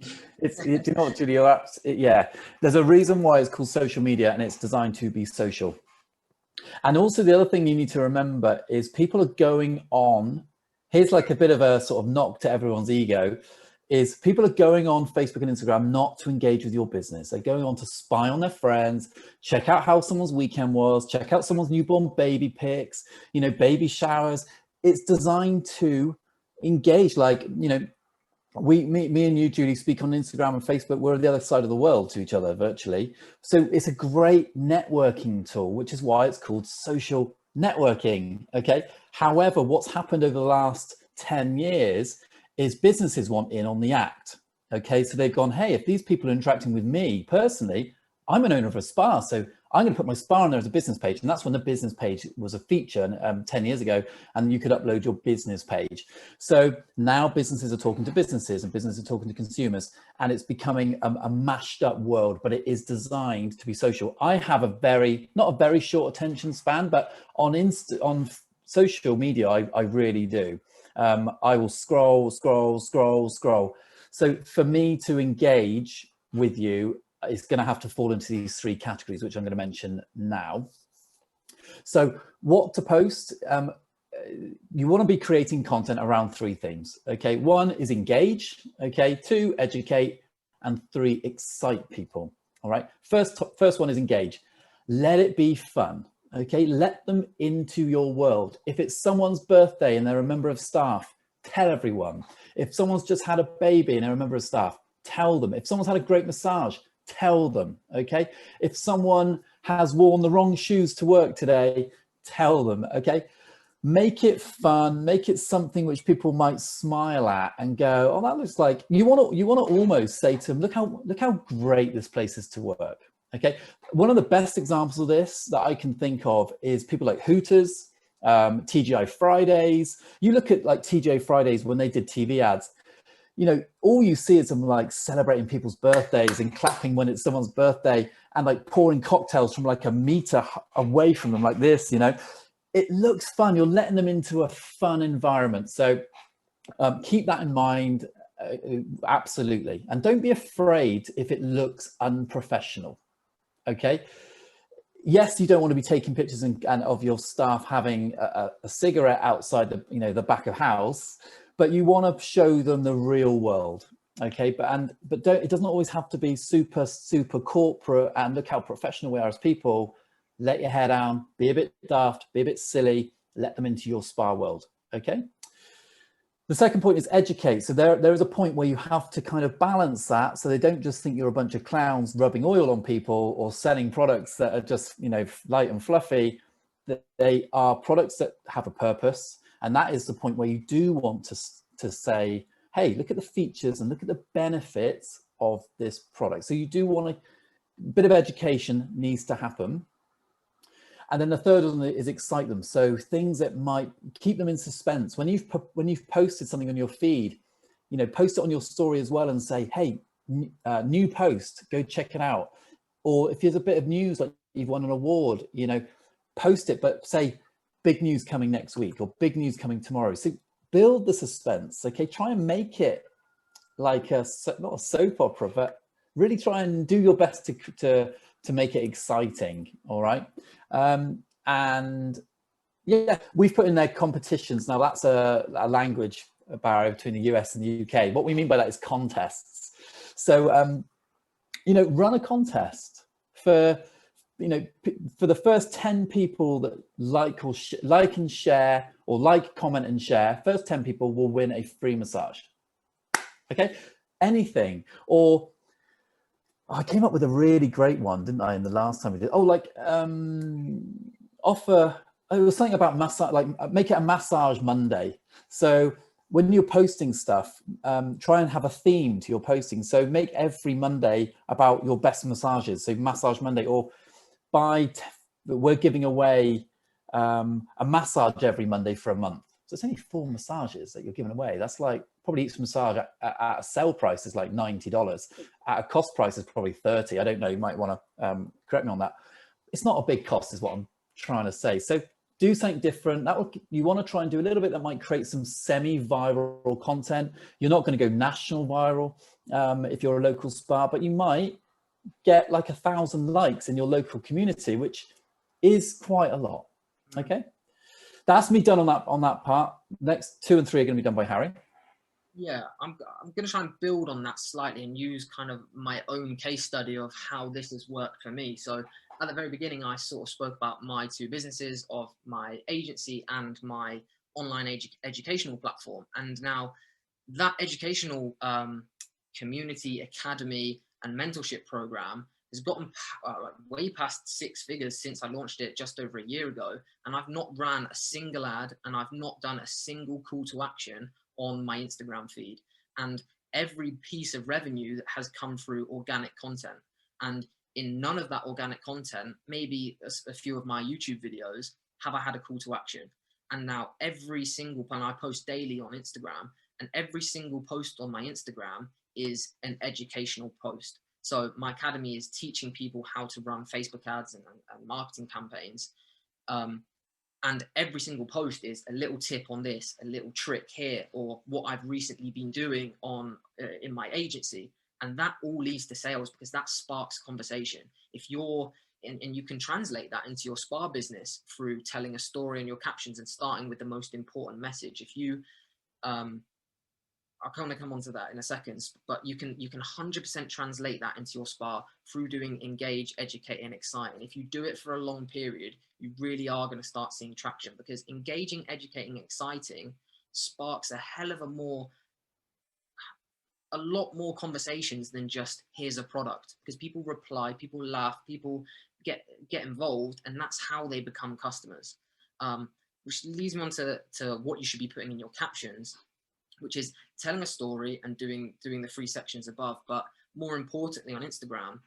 Do you know what, Julie? Yeah, there's a reason why it's called social media, and it's designed to be social. And also the other thing you need to remember is people are going on, here's like a bit of a sort of knock to everyone's ego, is people are going on Facebook and Instagram not to engage with your business. They're going on to spy on their friends, check out how someone's weekend was, check out someone's newborn baby pics, you know, baby showers. It's designed to engage. Like, you know, me and you, Julie, speak on Instagram and Facebook. We're on the other side of the world to each other virtually. So it's a great networking tool, which is why it's called social networking. Okay. However, what's happened over the last 10 years is businesses want in on the act. Okay, so they've gone, hey, if these people are interacting with me personally, I'm an owner of a spa, so I'm going to put my spa on there as a business page. And that's when the business page was a feature 10 years ago, and you could upload your business page. So now businesses are talking to businesses, and businesses are talking to consumers, and it's becoming a mashed up world, but it is designed to be social. I have not a very short attention span, but on social media, I really do. I will scroll. So for me to engage with you, it's going to have to fall into these three categories, which I'm going to mention now. So what to post? You want to be creating content around three things. Okay, one is engage. Okay, two, educate, and three, excite people. All right. First one is engage. Let it be fun. Okay, let them into your world. If it's someone's birthday and they're a member of staff, tell everyone. If someone's just had a baby and they're a member of staff, tell them. If someone's had a great massage, tell them. Okay, if someone has worn the wrong shoes to work today, tell them. Okay, make it fun, make it something which people might smile at and go, oh, that looks like, you want to almost say to them, look how great this place is to work. Okay, one of the best examples of this that I can think of is people like Hooters, TGI Fridays. You look at like TGI Fridays when they did TV ads, you know, all you see is them like celebrating people's birthdays and clapping when it's someone's birthday and like pouring cocktails from like a meter away from them like this, you know. It looks fun. You're letting them into a fun environment. So keep that in mind. Absolutely. And don't be afraid if it looks unprofessional. Okay. Yes, you don't want to be taking pictures and of your staff having a cigarette outside the, you know, the back of house, but you want to show them the real world. Okay. But don't, it doesn't always have to be super corporate and look how professional we are as people. Let your hair down, be a bit daft, be a bit silly, let them into your spa world, okay? The second point is educate. So there is a point where you have to kind of balance that so they don't just think you're a bunch of clowns rubbing oil on people or selling products that are just, you know, light and fluffy. That they are products that have a purpose. And that is the point where you do want to say, hey, look at the features and look at the benefits of this product. So you do want a bit of education needs to happen. And then the third one is excite them. So things that might keep them in suspense. When you've posted something on your feed, you know, post it on your story as well and say, hey, new post, go check it out. Or if there's a bit of news, like you've won an award, you know, post it, but say big news coming next week or big news coming tomorrow. So build the suspense, okay? Try and make it like not a soap opera, but really try and do your best to make it exciting, all right? And yeah, we've put in there competitions. Now that's a language barrier between the US and the UK. What we mean by that is contests. So, you know, run a contest for, you know, for the first 10 people that like and share, or like, comment and share, first 10 people will win a free massage. Okay, anything. Or I came up with a really great one, didn't I, in the last time we did? Oh, like offer, it was something about massage, like make it a massage Monday. So when you're posting stuff, try and have a theme to your posting. So make every Monday about your best massages. So Massage Monday, or we're giving away a massage every Monday for a month. So it's only 4 massages that you're giving away. That's like probably each massage at a sale price is like $90. At a cost price is probably 30. I don't know. You might want to correct me on that. It's not a big cost is what I'm trying to say. So do something different. You want to try and do a little bit that might create some semi-viral content. You're not going to go national viral if you're a local spa, but you might get like 1,000 likes in your local community, which is quite a lot. Okay. That's me done on that part. Next 2 and 3 are going to be done by Harry. Yeah, I'm going to try and build on that slightly and use kind of my own case study of how this has worked for me. So at the very beginning, I sort of spoke about my 2 businesses of my agency and my online educational platform. And now that educational community, academy and mentorship program has gotten way past 6 figures since I launched it just over a year ago. And I've not ran a single ad and I've not done a single call to action on my Instagram feed. And every piece of revenue has come through organic content. And in none of that organic content, maybe a few of my YouTube videos, have I had a call to action. And now every single plan I post daily on Instagram, and every single post on my Instagram is an educational post. So my academy is teaching people how to run Facebook ads and marketing campaigns. And every single post is a little tip on this, a little trick here, or what I've recently been doing on in my agency. And that all leads to sales because that sparks conversation. If you're, and you can translate that into your spa business through telling a story in your captions and starting with the most important message. If you, I'll kind of come on to that in a second, but you can 100% translate that into your spa through doing engage, educate, and excite. And if you do it for a long period, you really are going to start seeing traction, because engaging, educating, exciting sparks a hell of a lot more conversations than just here's a product, because people reply, people laugh, people get involved, and that's how they become customers. which leads me on to what you should be putting in your captions, which is telling a story and doing the 3 sections above. But more importantly, on Instagram,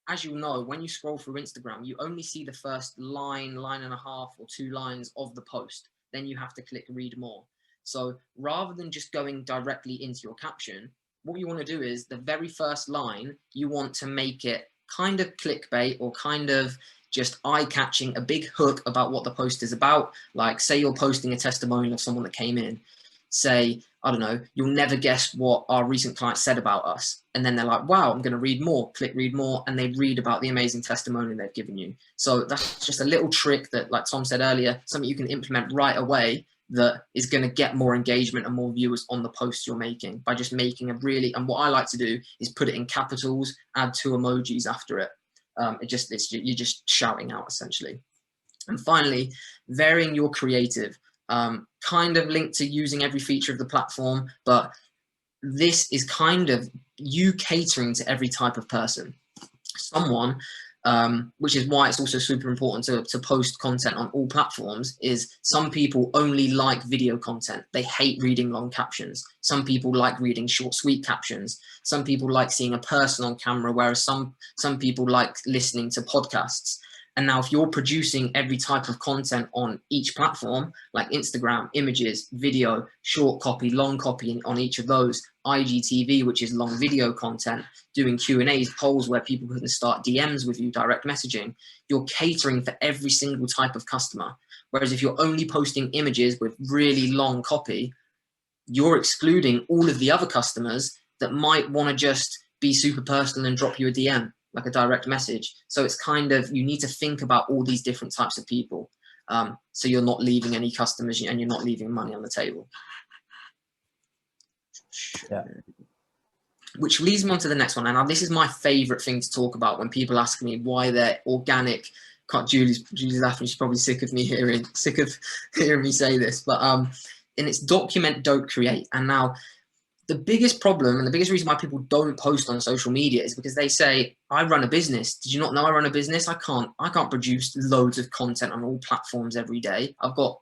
as you'll know, when you scroll through Instagram, you only see the first line and a half, or 2 lines of the post. Then you have to click read more. So rather than just going directly into your caption, what you want to do is the very first line, you want to make it kind of clickbait, or kind of just eye-catching, a big hook about what the post is about. Like, say you're posting a testimonial of someone that came in. Say, I don't know, you'll never guess what our recent client said about us. And then they're like, wow, I'm going to read more. Click read more, and they read about the amazing testimony they've given you. So that's just a little trick that, like Tom said earlier, something you can implement right away that is going to get more engagement and more viewers on the posts you're making, by just making a really, and what I like to do is put it in capitals, add 2 emojis after it. You're just shouting out, essentially. And finally, varying your creative, kind of linked to using every feature of the platform, but this is kind of you catering to every type of person. Someone, which is why it's also super important to post content on all platforms, is some people only like video content. They hate reading long captions. Some people like reading short, sweet captions. Some people like seeing a person on camera, whereas some people like listening to podcasts. And now if you're producing every type of content on each platform, like Instagram, images, video, short copy, long copy on each of those, IGTV, which is long video content, doing Q&As, polls where people can start DMs with you, direct messaging, you're catering for every single type of customer. Whereas if you're only posting images with really long copy, you're excluding all of the other customers that might want to just be super personal and drop you a DM, like a direct message. So it's kind of, you need to think about all these different types of people. So you're not leaving any customers and you're not leaving money on the table. Yeah. Which leads me on to the next one. And now this is my favorite thing to talk about when people ask me why they're organic. Julie's laughing. She's probably sick of hearing me say this, but and it's document, don't create. And now the biggest problem and the biggest reason why people don't post on social media is because they say, I run a business. Did you not know I run a business? I can't produce loads of content on all platforms every day. I've got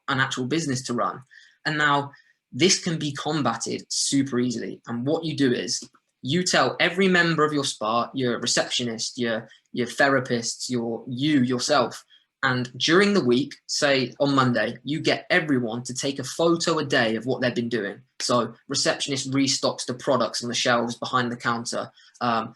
an actual business to run. And now this can be combated super easily. And what you do is you tell every member of your spa, your receptionist, your therapists, yourself, and during the week, say on Monday, you get everyone to take a photo a day of what they've been doing. So receptionist restocks the products on the shelves behind the counter.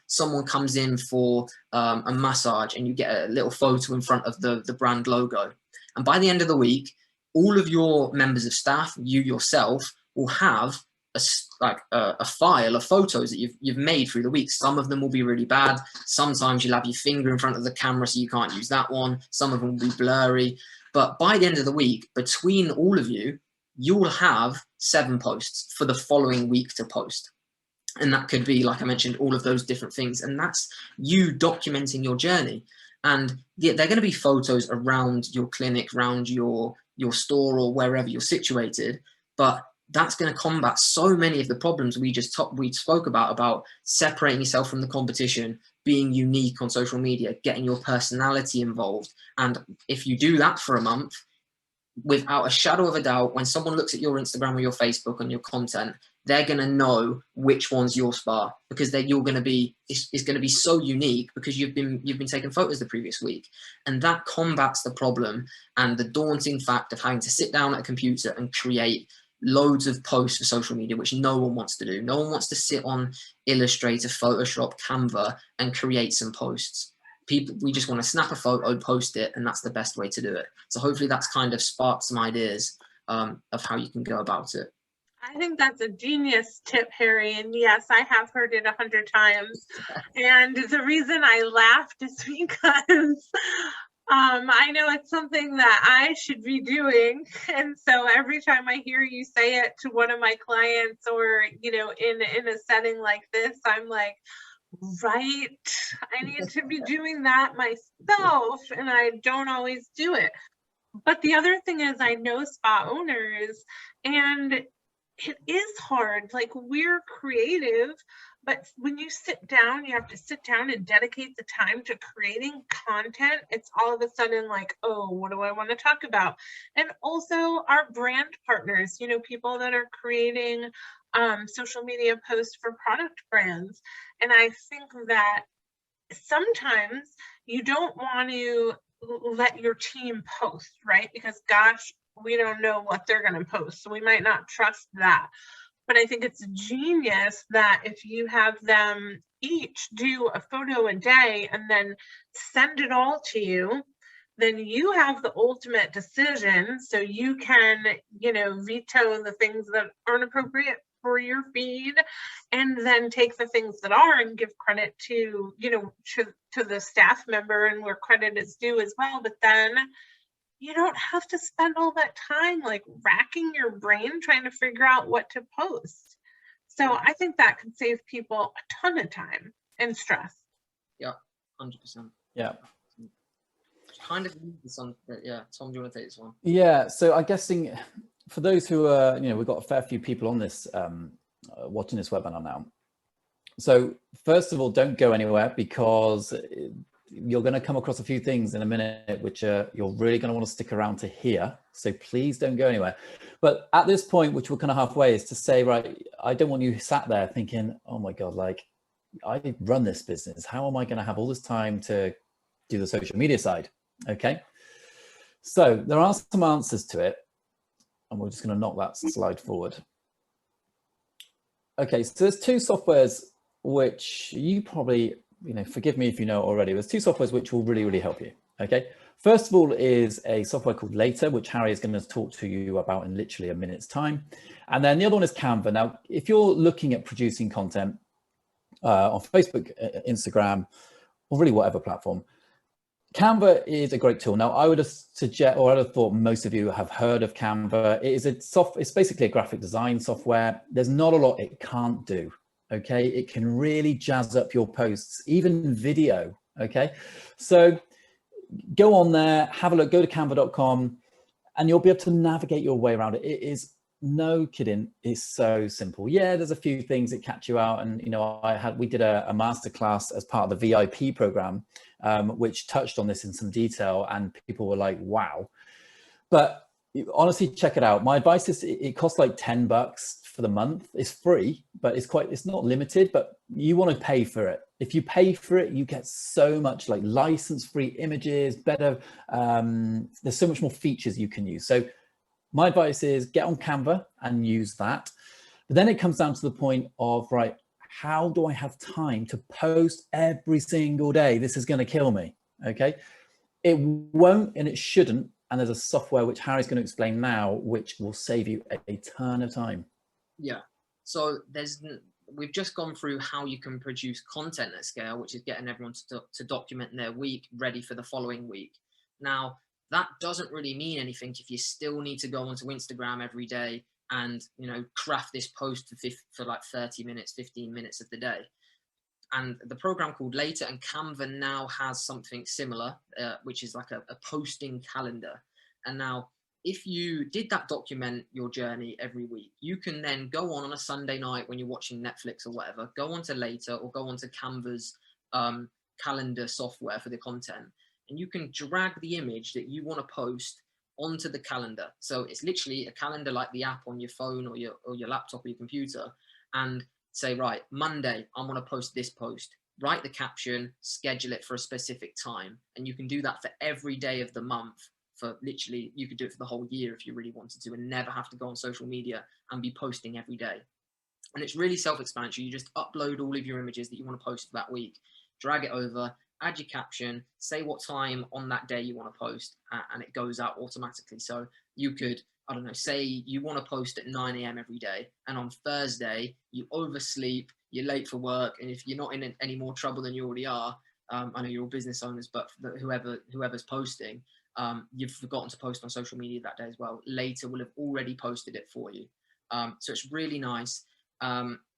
Someone comes in for a massage and you get a little photo in front of the brand logo. And by the end of the week, all of your members of staff, you yourself, will have a file of photos that you've made through the week. Some of them will be really bad. Sometimes you'll have your finger in front of the camera, so you can't use that one. Some of them will be blurry. But by the end of the week, between all of you, you'll have 7 posts for the following week to post. And that could be, like I mentioned, all of those different things. And that's you documenting your journey. And they're going to be photos around your clinic, around your store, or wherever you're situated. But that's going to combat so many of the problems we spoke about separating yourself from the competition, being unique on social media, getting your personality involved. And if you do that for a month, without a shadow of a doubt, when someone looks at your Instagram or your Facebook and your content, they're going to know which one's your spa, because it's going to be so unique because you've been taking photos the previous week. And that combats the problem and the daunting fact of having to sit down at a computer and create loads of posts for social media, which no one wants to do. No one wants to sit on Illustrator, Photoshop, Canva and create some posts. We just want to snap a photo, post it, and that's the best way to do it. So hopefully that's kind of sparked some ideas of how you can go about it. I think that's a genius tip, Harry. And yes, I have heard it 100 times. And the reason I laughed is because I know it's something that I should be doing. And so every time I hear you say it to one of my clients, or, in a setting like this, I'm like, right, I need to be doing that myself, and I don't always do it. But the other thing is, I know spa owners, and it is hard. Like, we're creative, but when you sit down, you have to sit down and dedicate the time to creating content. It's all of a sudden like, oh, what do I want to talk about? And also our brand partners, you know, people that are creating social media posts for product brands. And I think that sometimes you don't want to let your team post, right? Because gosh, we don't know what they're going to post, so we might not trust that. But I think it's genius that if you have them each do a photo a day and then send it all to you, then you have the ultimate decision. So you can, you know, veto the things that aren't appropriate for your feed, and then take the things that are and give credit to, you know, to the staff member and where credit is due as well. But then you don't have to spend all that time like racking your brain trying to figure out what to post. So I think that could save people a ton of time and stress. Yeah, 100%. Yeah. Kind of need this on. Yeah, Tom, do you want to take this one? Yeah. So I'm guessing for those who are, you know, we've got a fair few people on this watching this webinar now. So first of all, don't go anywhere, because you're going to come across a few things in a minute which you're really going to want to stick around to hear. So please don't go anywhere. But at this point, which we're kind of halfway, is to say, right, I don't want you sat there thinking, oh my God, like, I run this business. How am I going to have all this time to do the social media side? Okay. So there are some answers to it, and we're just going to knock that slide forward. Okay, so there's two softwares which you probably, you know, forgive me if you know already, there's two softwares which will really, really help you. Okay, first of all is a software called Later, which Harry is going to talk to you about in literally a minute's time. And then the other one is Canva. Now, if you're looking at producing content on Facebook, Instagram, or really whatever platform, Canva is a great tool. Now, I would have suggest, or I would have thought most of you have heard of Canva. It is it's basically a graphic design software. There's not a lot it can't do. Okay, it can really jazz up your posts, even video. Okay, so go on there, have a look, go to canva.com, and you'll be able to navigate your way around it. It is, no kidding, it's so simple. Yeah, there's a few things that catch you out, and you know, we did a masterclass as part of the VIP program, which touched on this in some detail, and people were like, wow. But honestly, check it out. My advice is it costs like $10 for the month. It's free, but it's not limited, but you want to pay for it. If you pay for it, you get so much like license-free images, better, there's so much more features you can use. So my advice is get on Canva and use that. But then it comes down to the point of, right, how do I have time to post every single day? This is going to kill me. Okay. It won't, and it shouldn't. And there's a software which Harry's going to explain now, which will save you a ton of time. Yeah. So we've just gone through how you can produce content at scale, which is getting everyone to document their week ready for the following week. Now, that doesn't really mean anything if you still need to go onto Instagram every day and, you know, craft this post for like 30 minutes, 15 minutes of the day. And the program called Later, and Canva now has something similar, which is like a posting calendar. And now, if you did that, document your journey every week, you can then go on a Sunday night when you're watching Netflix or whatever, go onto Later or go onto Canva's calendar software for the content, and you can drag the image that you want to post onto the calendar. So it's literally a calendar like the app on your phone or your laptop or your computer, and say, right, Monday, I want to post this post, write the caption, schedule it for a specific time. And you can do that for every day of the month, for literally, you could do it for the whole year if you really wanted to, and never have to go on social media and be posting every day. And it's really self-explanatory. You just upload all of your images that you want to post for that week, drag it over, add your caption, say what time on that day you want to post, and it goes out automatically. So you could, I don't know, say you want to post at 9 a.m. every day, and on Thursday you oversleep, you're late for work, and if you're not in any more trouble than you already are, I know you're all business owners, but whoever's posting, you've forgotten to post on social media that day as well. Later will have already posted it for you. So it's really nice.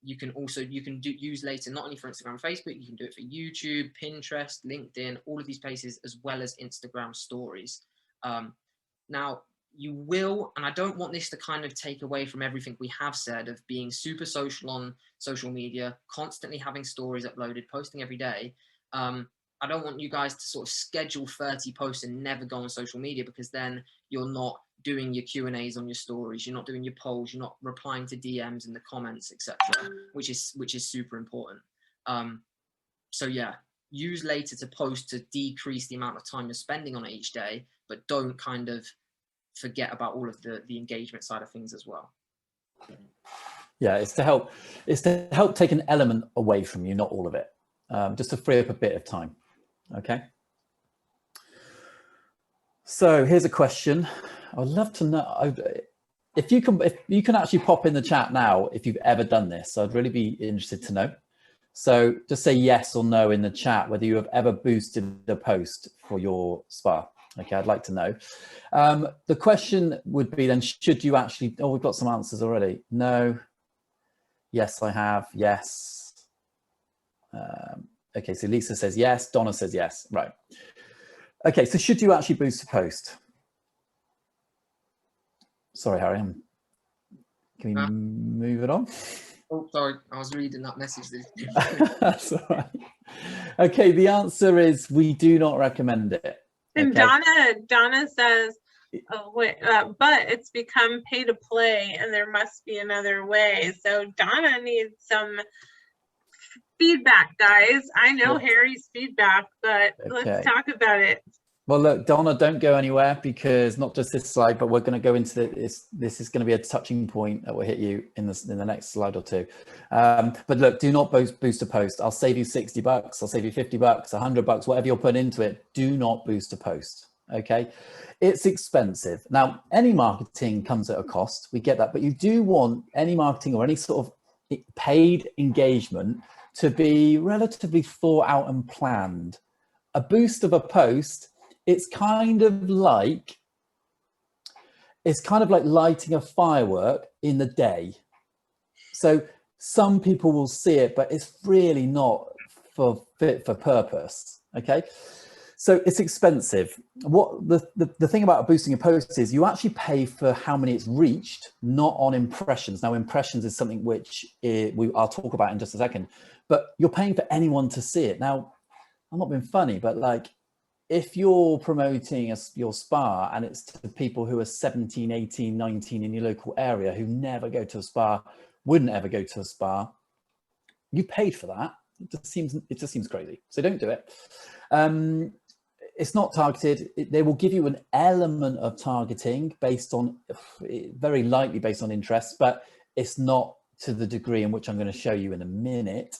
You can use Later not only for Instagram and Facebook, you can do it for YouTube, Pinterest, LinkedIn, all of these places, as well as Instagram stories. Now, you will, and I don't want this to kind of take away from everything we have said of being super social on social media, constantly having stories uploaded, posting every day. I don't want you guys to sort of schedule 30 posts and never go on social media, because then you're not doing your Q&As on your stories, you're not doing your polls, you're not replying to DMs in the comments, etc., which is super important. So yeah, use later to post to decrease the amount of time you're spending on it each day, but don't kind of forget about all of the engagement side of things as well. Yeah, it's to help take an element away from you, not all of it, just to free up a bit of time. Okay. So here's a question. I'd love to know if you can actually pop in the chat now if you've ever done this. I'd really be interested to know. So just say yes or no in the chat whether you have ever boosted a post for your spa. Okay, I'd like to know. The question would be then, should you actually, oh, we've got some answers already. No. Yes, I have. Yes. Okay, so Lisa says yes. Donna says yes. Right. Okay, so should you actually boost a post? Sorry, Harry. Can we move it on? Oh, sorry. I was reading that message. That's all right. Okay, the answer is we do not recommend it. And okay? Donna says, oh, wait, but it's become pay to play and there must be another way. So Donna needs some feedback, guys. I know Harry's feedback, but let's talk about it. Well, look, Donna, don't go anywhere, because not just this slide, but we're going to go into this. This is going to be a touching point that will hit you in the next slide or two. But look, do not boost a post. I'll save you $60. I'll save you $50, $100, whatever you're putting into it. Do not boost a post. Okay. It's expensive. Now, any marketing comes at a cost. We get that, but you do want any marketing or any sort of paid engagement to be relatively thought out and planned. A boost of a post, it's kind of like lighting a firework in the day. So some people will see it, but it's really not fit for purpose. Okay, so it's expensive. What the thing about boosting a post is you actually pay for how many it's reached, not on impressions. Now, impressions is something which I'll talk about in just a second, but you're paying for anyone to see it. Now, I'm not being funny, but like, if you're promoting your spa and it's to people who are 17, 18, 19 in your local area who never go to a spa, wouldn't ever go to a spa, you paid for that. It just seems crazy. So don't do it. It's not targeted. They will give you an element of targeting based on, very lightly based on interest, but it's not to the degree in which I'm going to show you in a minute.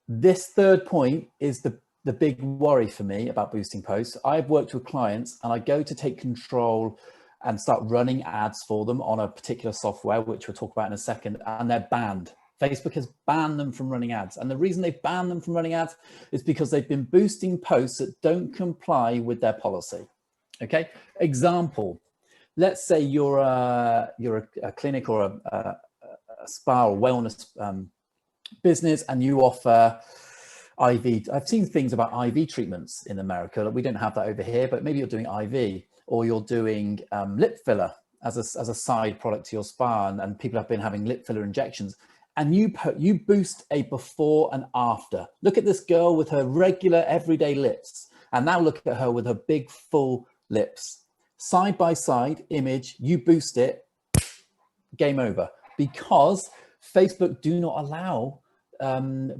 This third point is the big worry for me about boosting posts. I've worked with clients and I go to take control and start running ads for them on a particular software, which we'll talk about in a second, and they're banned. Facebook has banned them from running ads. And the reason they've banned them from running ads is because they've been boosting posts that don't comply with their policy. Okay, example, let's say you're a clinic or a spa or wellness business, and you offer IV. I've seen things about IV treatments in America. We don't have that over here, but maybe you're doing IV, or you're doing lip filler as a side product to your spa, and people have been having lip filler injections, and you boost a before and after. Look at this girl with her regular everyday lips, and now look at her with her big full lips. Side by side image, you boost it, game over, because Facebook do not allow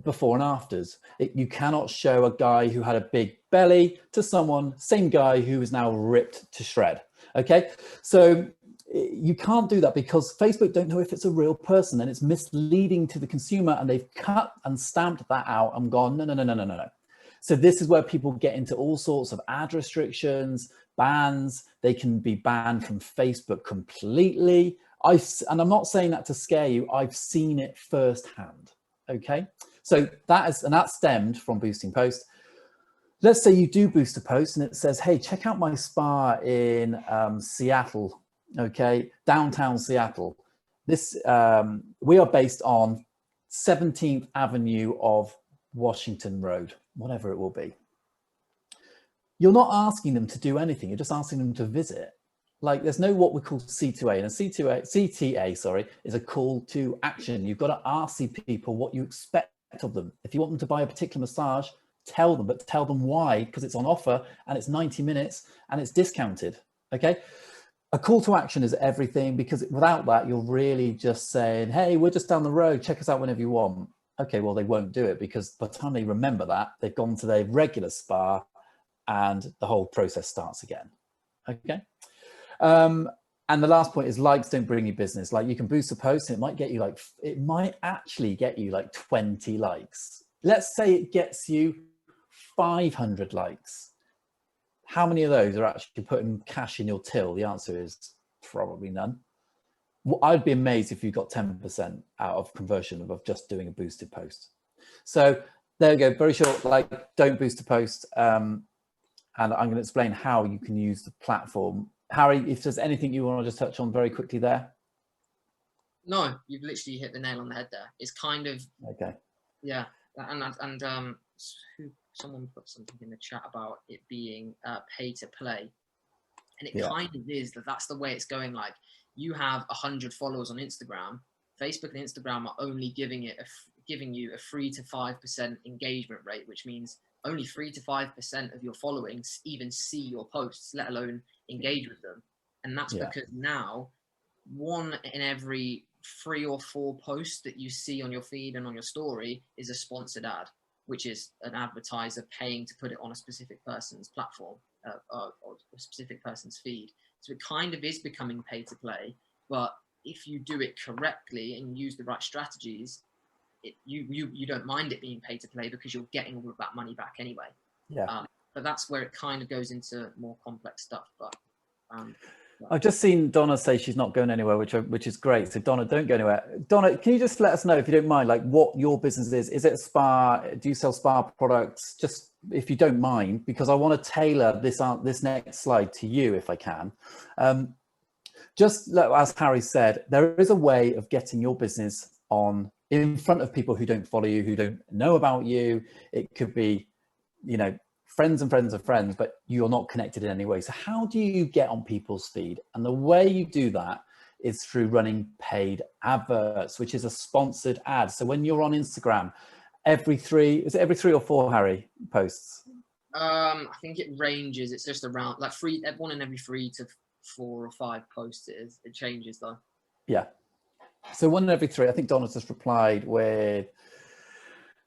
before and afters. You cannot show a guy who had a big belly to same guy who is now ripped to shred. Okay, so you can't do that because Facebook don't know if it's a real person, and it's misleading to the consumer, and they've cut and stamped that out and gone, no. So this is where people get into all sorts of ad restrictions, bans. They can be banned from Facebook completely. And I'm not saying that to scare you. I've seen it firsthand. Okay, so that stemmed from boosting posts. Let's say you do boost a post and it says, hey, check out my spa in Seattle, okay, downtown Seattle. This we are based on 17th Avenue of Washington Road, whatever it will be. You're not asking them to do anything. You're just asking them to visit. Like there's no what we call C2A, and a CTA, sorry, is a call to action. You've got to ask the people what you expect of them. If you want them to buy a particular massage, tell them, but tell them why, because it's on offer and it's 90 minutes and it's discounted. Okay. A call to action is everything, because without that, you're really just saying, hey, we're just down the road, check us out whenever you want. Okay, well, they won't do it, because by the time they remember that, they've gone to their regular spa and the whole process starts again. Okay. And the last point is likes don't bring you business. Like you can boost a post and it might actually get you like 20 likes. Let's say it gets you 500 likes. How many of those are actually putting cash in your till? The answer is probably none. Well, I'd be amazed if you got 10% out of conversion of just doing a boosted post. So there you go, very short, like don't boost a post. And I'm going to explain how you can use the platform. Harry, if there's anything you want to just touch on very quickly there. No, you've literally hit the nail on the head there. It's kind of, okay. Yeah. And someone put something in the chat about it being pay to play. And it kind of is that's the way it's going. Like you have 100 followers on Instagram. Facebook and Instagram are only giving you a 3 to 5% engagement rate, which means only 3 to 5% of your following even see your posts, let alone engage with them. And that's because now 1 in every 3 or 4 posts that you see on your feed and on your story is a sponsored ad, which is an advertiser paying to put it on a specific person's platform or a specific person's feed. So it kind of is becoming pay to play, but if you do it correctly and use the right strategies, you don't mind it being pay to play because you're getting all of that money back anyway. But that's where it kind of goes into more complex stuff. But I've just seen Donna say she's not going anywhere, which is great. So Donna, don't go anywhere. Donna, can you just let us know, if you don't mind, like what your business is? Is it a spa? Do you sell spa products? Just if you don't mind, because I want to tailor this next slide to you if I can. Just as Harry said, there is a way of getting your business in front of people who don't follow you, who don't know about you. It could be, friends and friends of friends, but you're not connected in any way. So how do you get on people's feed? And the way you do that is through running paid adverts, which is a sponsored ad. So when you're on Instagram, every 3 or 4, Harry, posts? I think it ranges. It's just around like 1 in every 3 to 4 or 5 posts. It changes though. Yeah. So 1 in every 3. I think Donna's just replied with,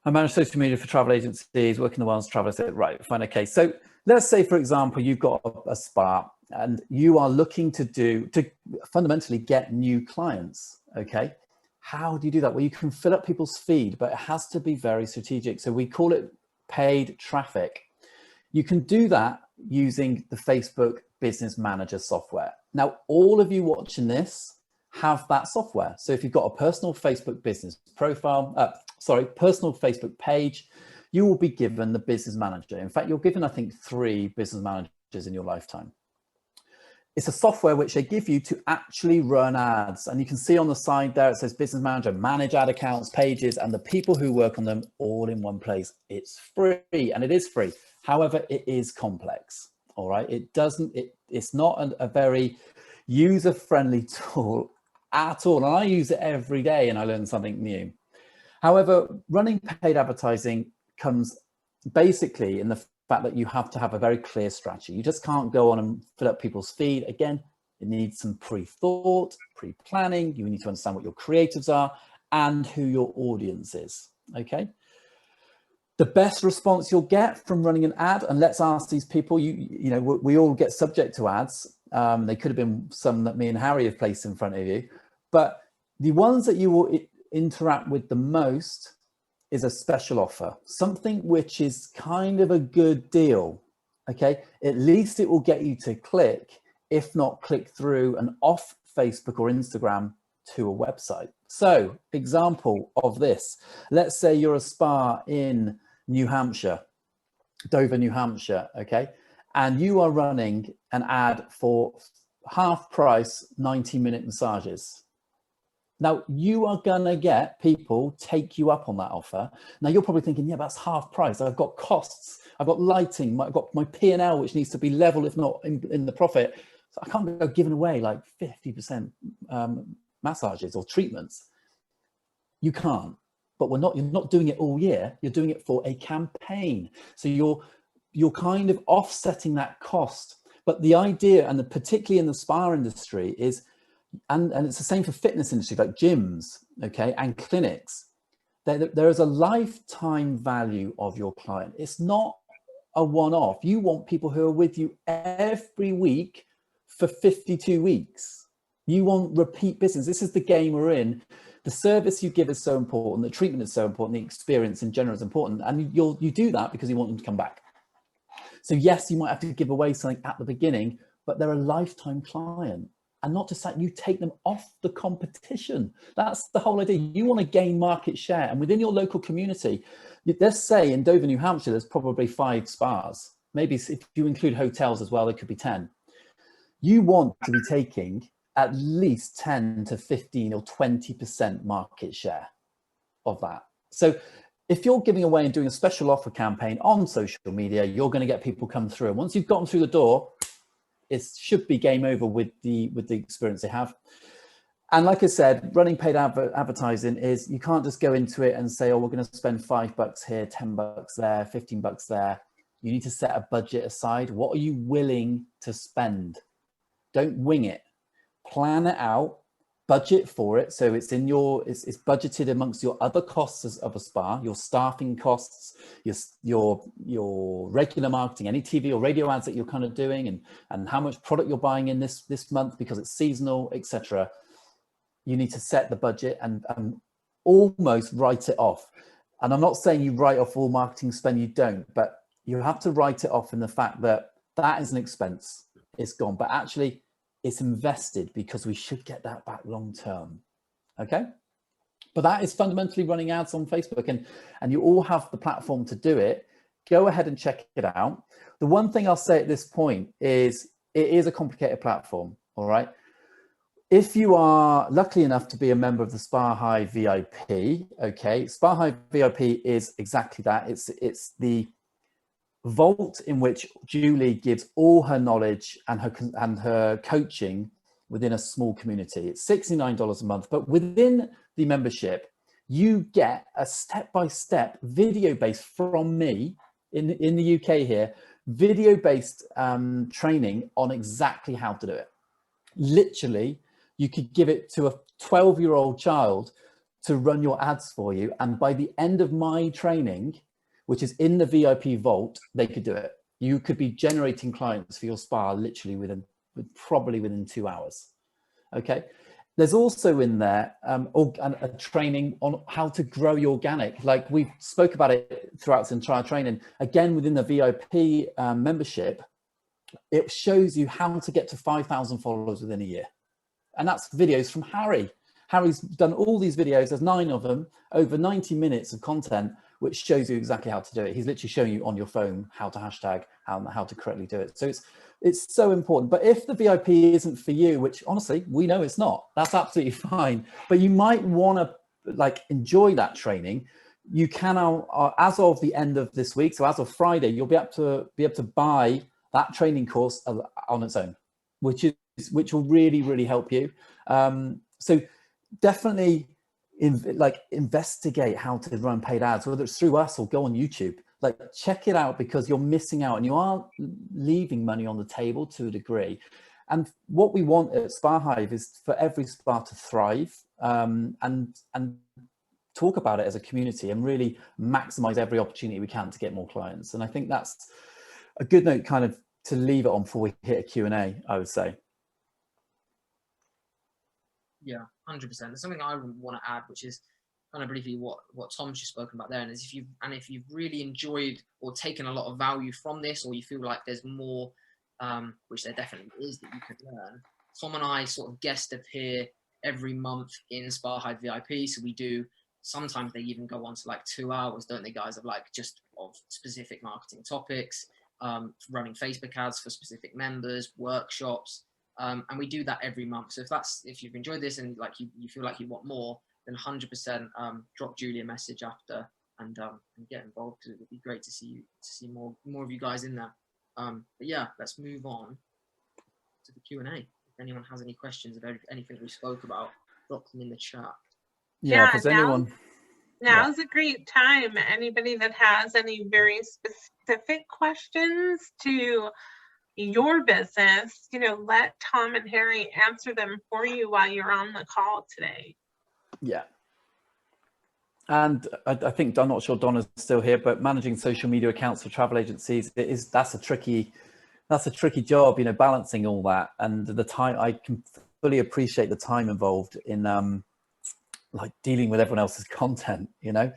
I manage social media for travel agencies, working the ones travel. I said, right, fine, okay. So let's say, for example, you've got a spa and you are looking to fundamentally get new clients, okay? How do you do that? Well, you can fill up people's feed, but it has to be very strategic. So we call it paid traffic. You can do that using the Facebook Business Manager software. Now, all of you watching this have that software. So if you've got a personal Facebook business profile, personal Facebook page, you will be given the Business Manager. In fact, you're given, I think, 3 business managers in your lifetime. It's a software which they give you to actually run ads. And you can see on the side there, it says Business Manager, manage ad accounts, pages, and the people who work on them all in one place. It's free, and it is free. However, it is complex, all right? It's not a very user-friendly tool at all. And I use it every day and I learn something new. However, running paid advertising comes basically in the fact that you have to have a very clear strategy. You just can't go on and fill up people's feed. Again, it needs some pre-thought, pre-planning. You need to understand what your creatives are and who your audience is, okay? The best response you'll get from running an ad, and let's ask these people, we all get subject to ads. They could have been some that me and Harry have placed in front of you, but the ones that you will interact with the most is a special offer, something which is kind of a good deal, okay? At least it will get you to click, if not click through and off Facebook or Instagram to a website. So, example of this, let's say you're a spa in New Hampshire, Dover, New Hampshire, okay? And you are running an ad for half price 90-minute massages. Now, you are going to get people take you up on that offer. Now, you're probably thinking, yeah, that's half price. I've got costs. I've got lighting. I've got my P&L, which needs to be level, if not in the profit. So I can't go giving away like 50% massages or treatments. You can't, but you're not doing it all year. You're doing it for a campaign. So you're kind of offsetting that cost. But the idea, and particularly in the spa industry, is, and it's the same for fitness industry, like gyms, okay, and clinics. There is a lifetime value of your client. It's not a one-off. You want people who are with you every week for 52 weeks. You want repeat business. This is the game we're in. The service you give is so important. The treatment is so important. The experience in general is important. And you do that because you want them to come back. So yes, you might have to give away something at the beginning, but they're a lifetime client. And not just that, you take them off the competition. That's the whole idea. You want to gain market share. And within your local community, let's say in Dover, New Hampshire, there's probably 5 spas. Maybe if you include hotels as well, there could be 10. You want to be taking at least 10 to 15 or 20% market share of that. So if you're giving away and doing a special offer campaign on social media, you're going to get people come through. And once you've gotten through the door, it should be game over with the experience they have. And like I said, running paid advertising is, you can't just go into it and say, oh, we're going to spend $5 here, $10 there, $15 there. You need to set a budget aside. What are you willing to spend? Don't wing it. Plan it out, budget for it. So it's in it's budgeted amongst your other costs of a spa, your staffing costs, your regular marketing, any TV or radio ads that you're kind of doing, and how much product you're buying in this month because it's seasonal, etc. You need to set the budget and almost write it off. And I'm not saying you write off all marketing spend, you don't, but you have to write it off in the fact that that is an expense. It's gone, but actually it's invested because we should get that back long term. Okay. But that is fundamentally running ads on Facebook, and you all have the platform to do it. Go ahead and check it out. The one thing I'll say at this point is it is a complicated platform. All right. If you are lucky enough to be a member of the Spa Hive VIP, okay, Spa Hive VIP is exactly that. It's the vault in which Julie gives all her knowledge and her coaching within a small community. It's $69 a month, but within the membership, you get a step-by-step video based from me in the UK here, video based training on exactly how to do it. Literally, you could give it to a 12-year-old child to run your ads for you. And by the end of my training, which is in the VIP vault, they could do it. You could be generating clients for your spa literally probably within 2 hours. Okay. There's also in there a training on how to grow your organic. Like we spoke about it throughout the entire training. Again, within the VIP membership, it shows you how to get to 5,000 followers within a year. And that's videos from Harry. Harry's done all these videos. There's 9 of them, over 90 minutes of content, which shows you exactly how to do it. He's literally showing you on your phone how to hashtag, how to correctly do it. So it's so important. But if the VIP isn't for you, which honestly, we know it's not, that's absolutely fine. But you might want to like enjoy that training. You can, as of the end of this week, so as of Friday, you'll be able to buy that training course on its own, which will really, really help you. So definitely investigate how to run paid ads, whether it's through us or go on YouTube. Like check it out, because you're missing out and you are leaving money on the table to a degree. And what we want at Spa Hive is for every spa to thrive and talk about it as a community and really maximize every opportunity we can to get more clients. And I think that's a good note kind of to leave it on before we hit a Q&A, I would say. Yeah, 100%. There's something I want to add, which is kind of briefly what Tom's just spoken about there. And is if you've really enjoyed or taken a lot of value from this, or you feel like there's more, which there definitely is, that you could learn. Tom and I sort of guest appear every month in Spa Hive VIP. So we do, sometimes they even go on to like 2 hours, don't they, guys, of like just of specific marketing topics, running Facebook ads for specific members, workshops. And we do that every month. So if you've enjoyed this and like you feel like you want more, then 100% drop Julie a message after and get involved, because it would be great to see more of you guys in there. But yeah, let's move on. to the Q&A. If anyone has any questions about anything we spoke about, drop them in the chat. Yeah, if there's anyone. Now's a great time. Anybody that has any very specific questions to your business, you know, let Tom and Harry answer them for you while you're on the call today. Yeah. And I think, I'm not sure Donna's still here, but managing social media accounts for travel agencies, that's a tricky job, you know, balancing all that, and the time. I can fully appreciate the time involved in like dealing with everyone else's content, you know.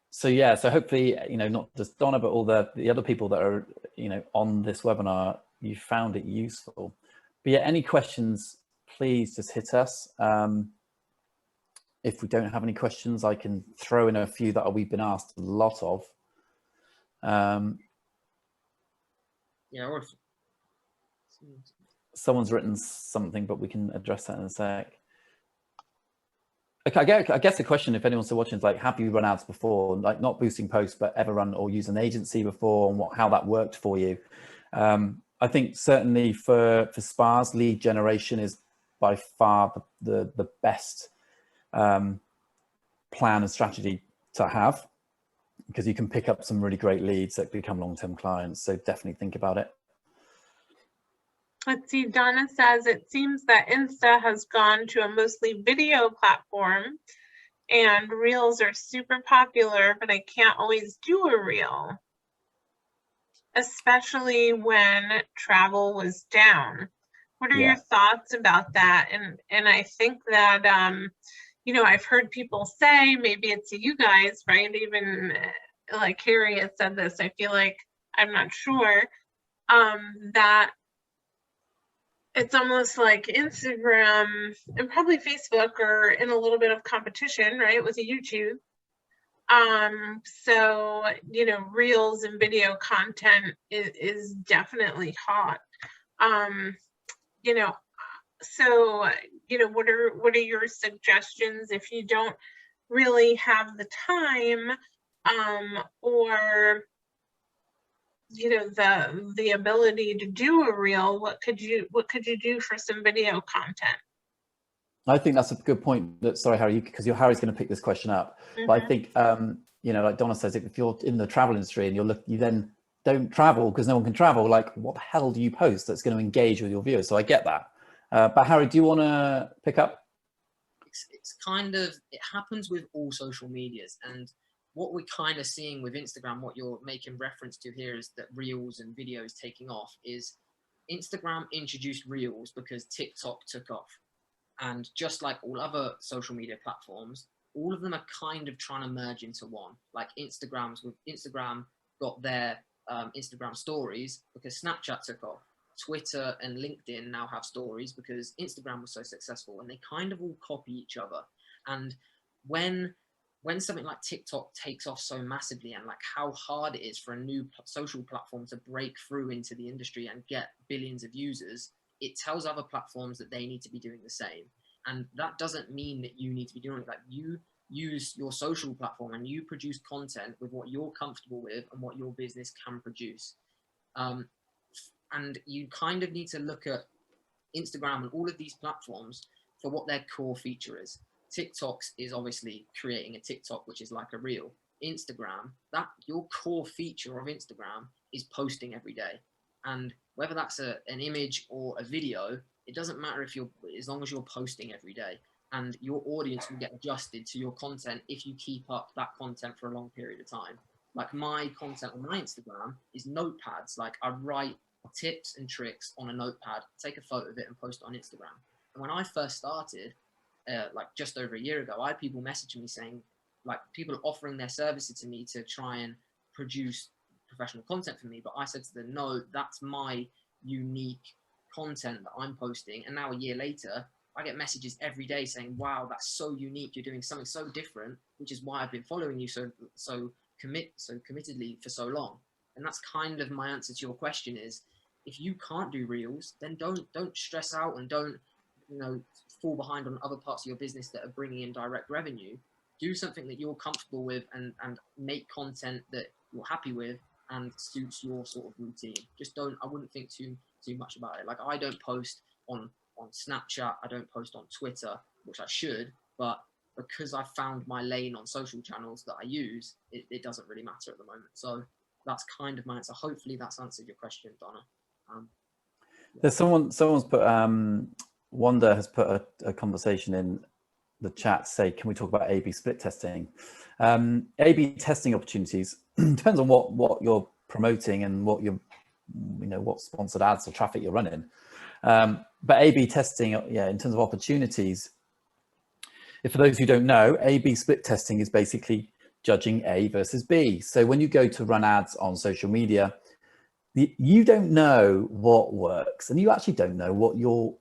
So yeah, so hopefully, you know, not just Donna, but all the other people that are, you know, on this webinar, you found it useful. But yeah, any questions, please just hit us. If we don't have any questions, I can throw in a few that we've been asked a lot of. Yeah, or if someone's written something, but we can address that in a sec. Okay, I guess the question, if anyone's still watching, is like, have you run ads before? Like, not boosting posts, but ever run or use an agency before, and how that worked for you? I think certainly for spas, lead generation is by far the best plan and strategy to have, because you can pick up some really great leads that become long-term clients. So definitely think about it. Let's see, Donna says, it seems that Insta has gone to a mostly video platform and reels are super popular, but I can't always do a reel, especially when travel was down. What are your thoughts about that? And I think that, you know, I've heard people say, maybe it's you guys, right? Even like Harry had said this, I feel like, I'm not sure, that it's almost like Instagram and probably Facebook are in a little bit of competition, right, with YouTube. So, you know, reels and video content is definitely hot. You know, so, you know, what are your suggestions if you don't really have the time, or, you know, the ability to do a reel? What could you do for some video content? I think that's a good point. Sorry, Harry, because Harry's going to pick this question up. But I think, you know, like Donna says, if you're in the travel industry and you then don't travel because no one can travel, like, what the hell do you post that's going to engage with your viewers? So I get that. But Harry, do you want to pick up? It's kind of, it happens with all social medias, and what we're kind of seeing with Instagram, what you're making reference to here, is that reels and videos taking off. Is Instagram introduced reels because TikTok took off. And just like all other social media platforms, all of them are kind of trying to merge into one. Like Instagram got their Instagram stories because Snapchat took off. Twitter and LinkedIn now have stories because Instagram was so successful, and they kind of all copy each other. And when something like TikTok takes off so massively, and like how hard it is for a new social platform to break through into the industry and get billions of users, it tells other platforms that they need to be doing the same. And that doesn't mean that you need to be doing it. Like, you use your social platform and you produce content with what you're comfortable with and what your business can produce. And you kind of need to look at Instagram and all of these platforms for what their core feature is. TikTok's is obviously creating a TikTok, which is like a reel. Instagram, that your core feature of Instagram is posting every day. And whether that's an image or a video, it doesn't matter as long as you're posting every day, and your audience will get adjusted to your content if you keep up that content for a long period of time. Like, my content on my Instagram is notepads. Like, I write tips and tricks on a notepad, take a photo of it and post it on Instagram. And when I first started, like just over a year ago, I had people messaging me saying, like, people offering their services to me to try and produce professional content for me. But I said to them, no, that's my unique content that I'm posting. And now a year later, I get messages every day saying, wow, that's so unique, you're doing something so different, which is why I've been following you so committedly for so long. And that's kind of my answer to your question is, if you can't do reels, then don't stress out and don't, you know, fall behind on other parts of your business that are bringing in direct revenue. Do something that you're comfortable with and make content that you're happy with, and suits your sort of routine. Just don't, I wouldn't think too much about it. Like, I don't post on Snapchat, I don't post on Twitter, which I should, but because I found my lane on social channels that I use, it doesn't really matter at the moment. So that's kind of my answer. Hopefully that's answered your question, Donna. There's someone's put, Wanda has put a conversation in the chat, say, can we talk about A/B split testing? A/B testing opportunities depends on what you're promoting and what what sponsored ads or traffic you're running. But A/B testing, yeah, in terms of opportunities, if for those who don't know, A/B split testing is basically judging A versus B. So when you go to run ads on social media, you don't know what works, and you actually don't know what your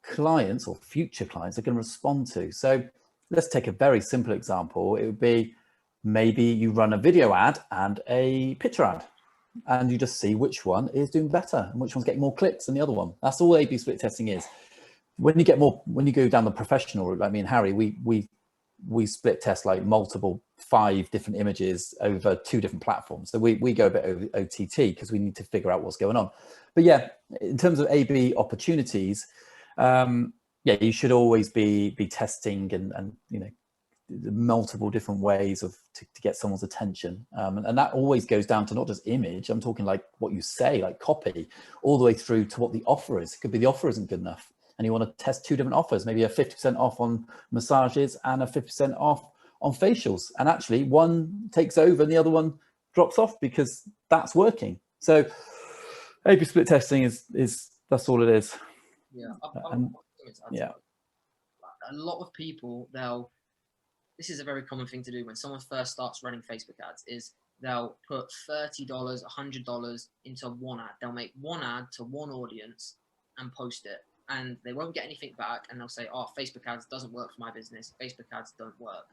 clients or future clients are going to respond to. So let's take a very simple example. It would be maybe you run a video ad and a picture ad, and you just see which one is doing better and which one's getting more clicks than the other one. That's all A/B split testing is. When you go down the professional route, like me and Harry, we split test like 5 different images over 2 different platforms. So we go a bit over OTT because we need to figure out what's going on. But yeah, in terms of A/B opportunities, yeah, you should always be testing and multiple different ways to get someone's attention. And that always goes down to not just image. I'm talking like what you say, like copy, all the way through to what the offer is. It could be the offer isn't good enough, and you want to test 2 different offers, maybe a 50% off on massages and a 50% off on facials. And actually one takes over and the other one drops off because that's working. So A/B split testing is that's all it is. Yeah. Yeah. A lot of people, this is a very common thing to do when someone first starts running Facebook ads, is they'll put $30, $100 into one ad. They'll make one ad to one audience and post it, and they won't get anything back, and they'll say, oh, Facebook ads doesn't work for my business. Facebook ads don't work.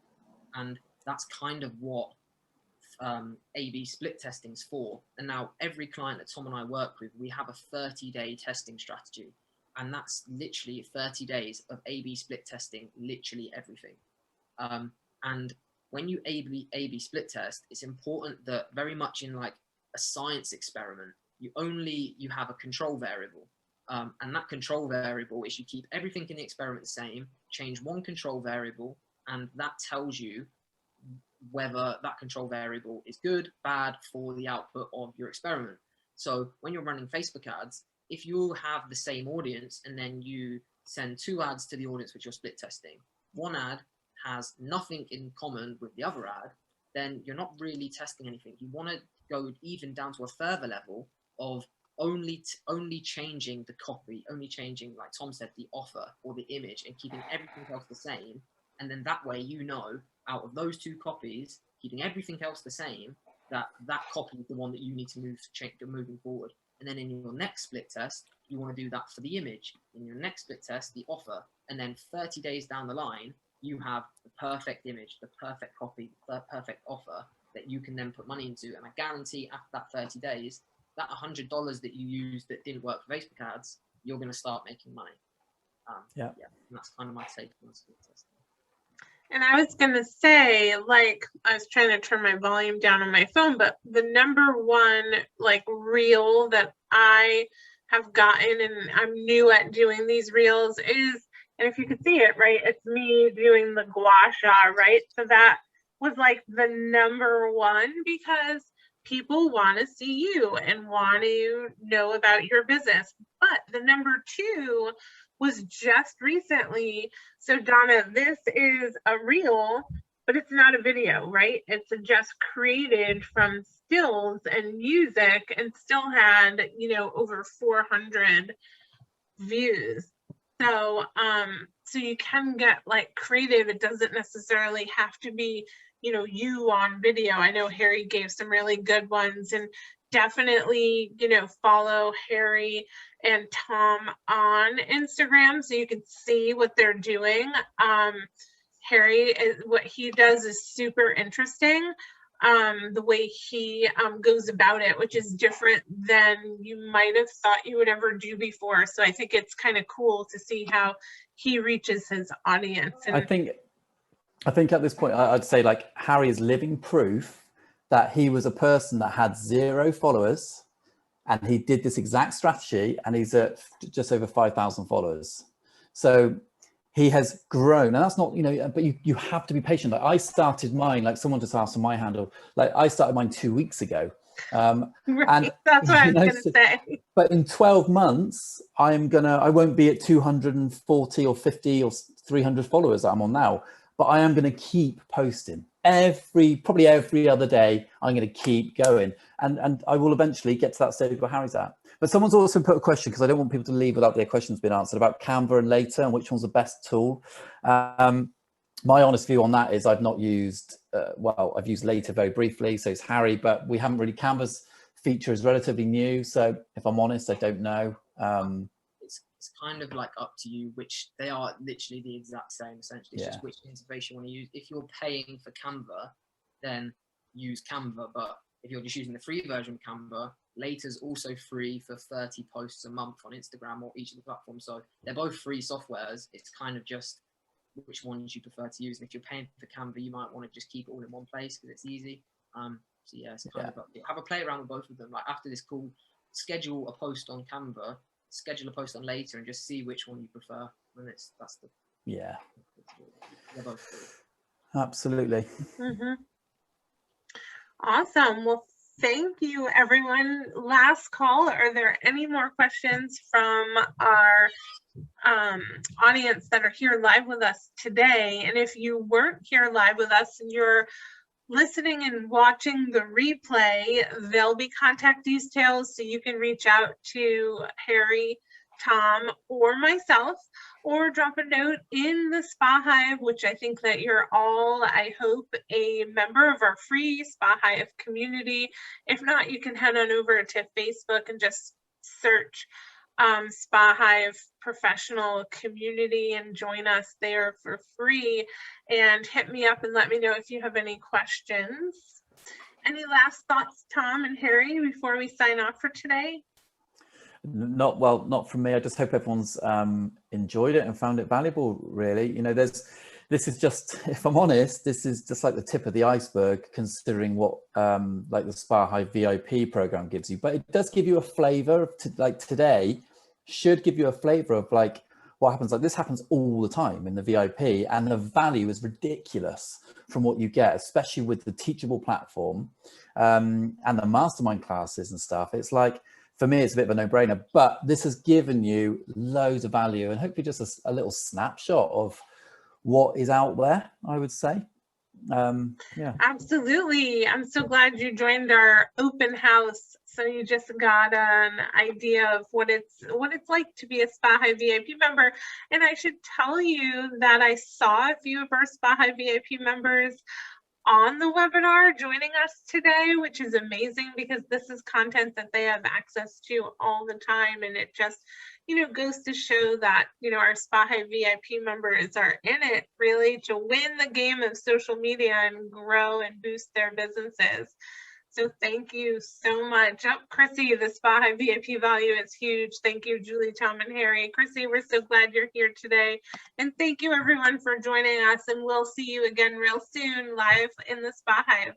And that's kind of what A/B split testing is for. And now every client that Tom and I work with, we have a 30-day testing strategy. And that's literally 30 days of A/B split testing, literally everything. And when you A/B split test, it's important that very much in like a science experiment, you have a control variable. And that control variable is you keep everything in the experiment the same, change one control variable, and that tells you whether that control variable is good, bad for the output of your experiment. So when you're running Facebook ads, if you have the same audience and then you send 2 ads to the audience which you're split testing, one ad has nothing in common with the other ad, then you're not really testing anything. You want to go even down to a further level of only changing the copy, only changing, like Tom said, the offer or the image, and keeping everything else the same. And then that way, out of those 2 copies, keeping everything else the same, that copy is the one that you need to moving forward. And then in your next split test, you want to do that for the image. In your next split test, the offer. And then 30 days down the line, you have the perfect image, the perfect copy, the perfect offer that you can then put money into. And I guarantee after that 30 days, that $100 that you used that didn't work for Facebook ads, you're going to start making money. Yeah, and that's kind of my take on split testing. And I was going to say, like, I was trying to turn my volume down on my phone, but the number one, like, reel that I have gotten, and I'm new at doing these reels, is, and if you could see it, right, it's me doing the gua sha, right? So that was, like, the number one, because people want to see you and want to know about your business. But the number 2 was just recently. So Donna, this is a reel, but it's not a video, right? It's just created from stills and music, and still had, over 400 views. So, so you can get like creative. It doesn't necessarily have to be, you on video. I know Harry gave some really good ones, and definitely, follow Harry and Tom on Instagram so you can see what they're doing. Harry, what he does is super interesting. The way he goes about it, which is different than you might have thought you would ever do before. So I think it's kind of cool to see how he reaches his audience. And I think at this point, I'd say like Harry is living proof that he was a person that had 0 followers, and he did this exact strategy, and he's at just over 5,000 followers. So he has grown, and that's not, you know, but you have to be patient. Like I started mine, like someone just asked on my handle, like I started mine 2 weeks ago. Right, And that's what I was know, going to say. But in 12 months, I won't be at 240 or 50 or 300 followers that I'm on now, but I am going to keep posting probably every other day. I'm going to keep going, and I will eventually get to that stage where Harry's at. But someone's also put a question, because I don't want people to leave without their questions being answered, about Canva and Later and which one's the best tool. My honest view on that is I've not used, I've used Later very briefly, so it's Harry, but we haven't really, Canva's feature is relatively new. So if I'm honest, I don't know. It's kind of like up to you, which they are literally the exact same, essentially. It's just which interface you want to use. If you're paying for Canva, then use Canva. But if you're just using the free version of Canva, Later's also free for 30 posts a month on Instagram or each of the platforms. So they're both free softwares. It's kind of just which ones you prefer to use. And if you're paying for Canva, you might want to just keep it all in one place because it's easy. So yeah, it's kind of have a play around with both of them. Like after this call, schedule a post on Canva, schedule a post on Later, and just see which one you prefer. And that's the they're both free. Absolutely. Awesome. Well, thank you, everyone. Last call. Are there any more questions from our audience that are here live with us today? And if you weren't here live with us and you're listening and watching the replay, there'll be contact details so you can reach out to Harry, Tom, or myself, or drop a note in the Spa Hive, which I think that you're all, I hope, a member of our free Spa Hive community. If not, you can head on over to Facebook and just search Spa Hive professional community and join us there for free, and hit me up and let me know if you have any questions. Any last thoughts, Tom and Harry, before we sign off for today? Not from me. I just hope everyone's enjoyed it and found it valuable, really. You know, this is just, if I'm honest, this is just like the tip of the iceberg, considering what like the Spa Hive VIP program gives you. But it does give you a flavor of like today should give you a flavor of like what happens. Like this happens all the time in the VIP, and the value is ridiculous from what you get, especially with the teachable platform and the mastermind classes and stuff. It's like, for me, it's a bit of a no-brainer, but this has given you loads of value and hopefully just a little snapshot of what is out there, I would say. Yeah, absolutely. I'm so glad you joined our open house, so you just got an idea of what it's like to be a Spa Hive VIP member. And I should tell you that I saw a few of our Spa Hive VIP members on the webinar joining us today, which is amazing because this is content that they have access to all the time, and it just, you know, goes to show that, you know, our Spa Hive VIP members are in it really to win the game of social media and grow and boost their businesses. So thank you so much. Oh, Chrissy, the Spa Hive VIP value is huge. Thank you, Julie, Tom, and Harry. Chrissy, we're so glad you're here today. And thank you everyone for joining us, and we'll see you again real soon live in the Spa Hive.